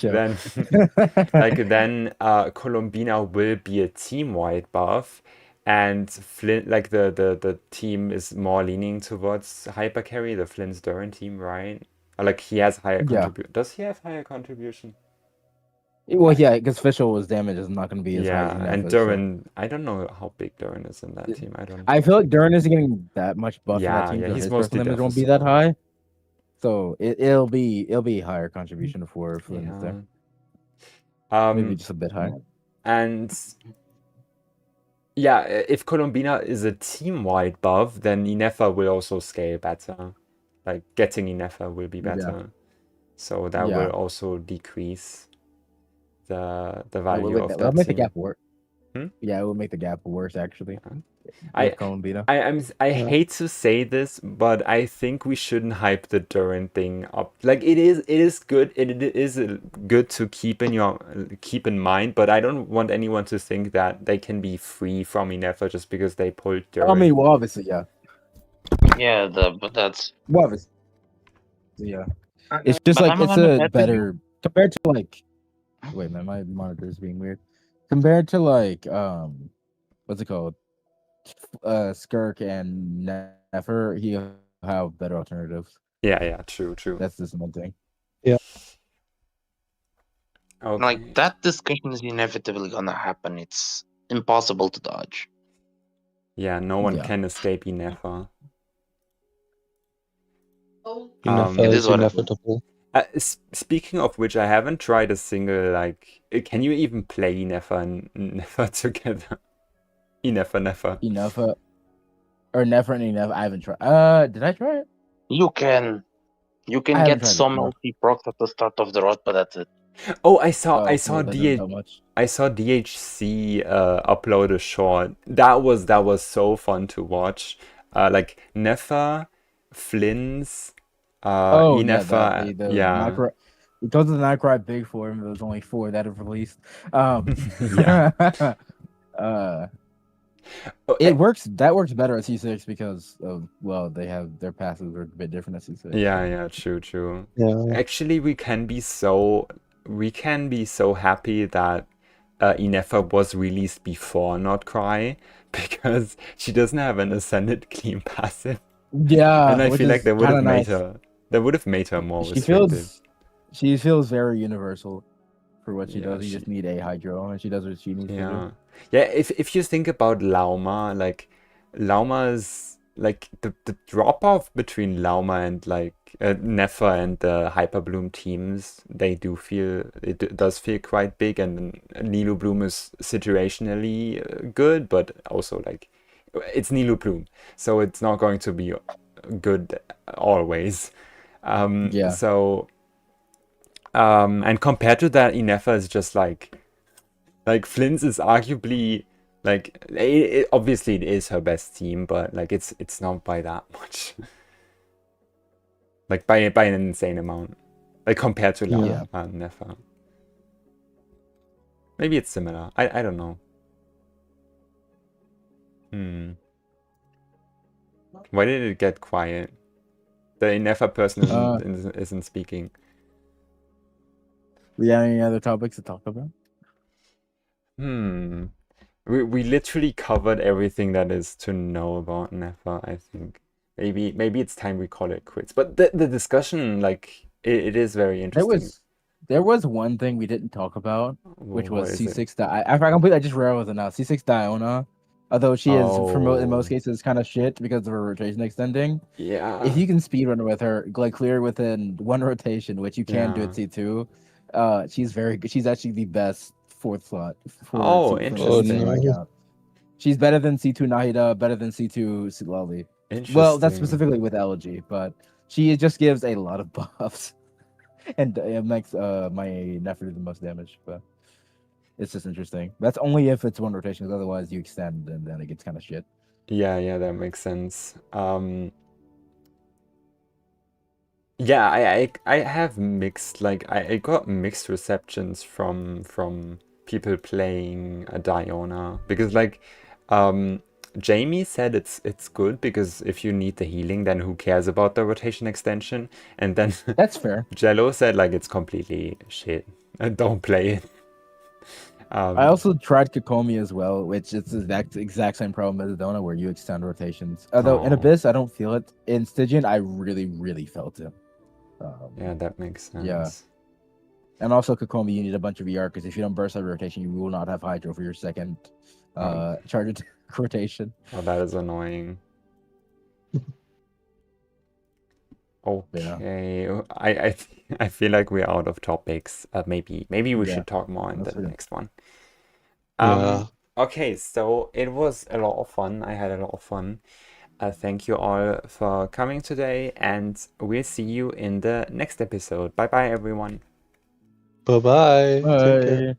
Colombina will be a team-wide buff, and Flynn, like the team is more leaning towards hyper carry, the Flynn's Durin team, right? Or like he has higher contribution. Does he have higher contribution? Well, because Fischl's damage is not going to be as high. And Durin, I don't know how big Durin is in that team. I feel like Durin isn't getting that much buff in that team. His mostly damage won't be that high. So it'll be higher contribution for Flynn's there. Maybe just a bit higher. And if Colombina is a team-wide buff, then Nefer will also scale better. Like getting Nefer will be better. So that will also decrease the value of that. That'll make the gap work. Yeah, it would make the gap worse actually. I Colombina. I hate to say this, but I think we shouldn't hype the Durin thing up. Like it is good. It is good to keep in mind, but I don't want anyone to think that they can be free from Nefer just because they pulled Durin. I mean, well, obviously, yeah. Yeah, but that's well, obviously, yeah. It's just like it's a better compared to like. Wait, man, my monitor is being weird. Compared to like what's it called? Skirk and Nefer, he'll have better alternatives. Yeah, true. That's just one thing. Yeah. Okay. Like that discussion is inevitably gonna happen. It's impossible to dodge. Yeah, no one can escape Nefer. It is inevitable. Speaking of which, I haven't tried a single like. Can you even play Nefer and Nefer together? Nefer. Or Nefer and Nefer. I haven't tried. Did I try it? You can get some LP procs at the start of the rot, but that's it. Oh, I saw DHC upload a short. That was so fun to watch. Like Nefer, Flynn's, Nefer, yeah. Because of the Nightcry Big Four, there was only 4 that have released. Yeah. It works. That works better at C6 because of they have their passes are a bit different at C6. Yeah, true. Yeah. Actually, we can be so happy that Nefer was released before Not Cry because she doesn't have an Ascended clean passive. Yeah, and I feel like that would have made her. That would have made her more restricted. She feels very universal for what she does. You just need a Hydro, and she does what she needs to do. Yeah, if you think about Lauma, like Lauma's like the drop off between Lauma and like Nefer and the Hyperbloom teams, it does feel quite big, and Nilubloom is situationally good, but also like it's Nilubloom, so it's not going to be good always. So and compared to that, Nefer is just like Flynn's is arguably like obviously it is her best team, but like it's not by that much. Like by an insane amount, like compared to Nefer. Maybe it's similar. I don't know. Why did it get quiet? The Nefer person isn't speaking. We have any other topics to talk about? We literally covered everything that is to know about Nefer, I think. Maybe it's time we call it quits. But the discussion, like, it is very interesting. There was one thing we didn't talk about, which was C6 I just realized it now. C6 Diona, although she is in most cases kind of shit because of her rotation extending. Yeah. If you can speedrun with her, like clear within 1 rotation, which you can do at C2, she's very good. She's actually the best 4th slot. Interesting. She's better than C2 Nahida, better than C2 Silali. Well, that's specifically with Elegy, but she just gives a lot of buffs. And it makes my Nefer do the most damage, but it's just interesting. That's only if it's 1 rotation, because otherwise you extend and then it gets kind of shit. Yeah, that makes sense. Yeah, I have mixed, like I got mixed receptions from people playing a Diona, because like Jamie said it's good because if you need the healing, then who cares about the rotation extension? And then that's fair. Jello said like it's completely shit. Don't play it. I also tried Kokomi as well, which is the exact same problem as Adona, where you extend rotations. Although in Abyss I don't feel it. In Stygian I really felt it. Yeah, that makes sense. Yeah. And also Kokomi, you need a bunch of ER because if you don't burst out rotation, you will not have Hydro for your second charge rotation. Oh, that is annoying. Okay, yeah. I feel like we're out of topics. Maybe we should talk more in the next one. Okay, so it was a lot of fun. I had a lot of fun. Thank you all for coming today, and we'll see you in the next episode. Bye, everyone. Bye. Bye.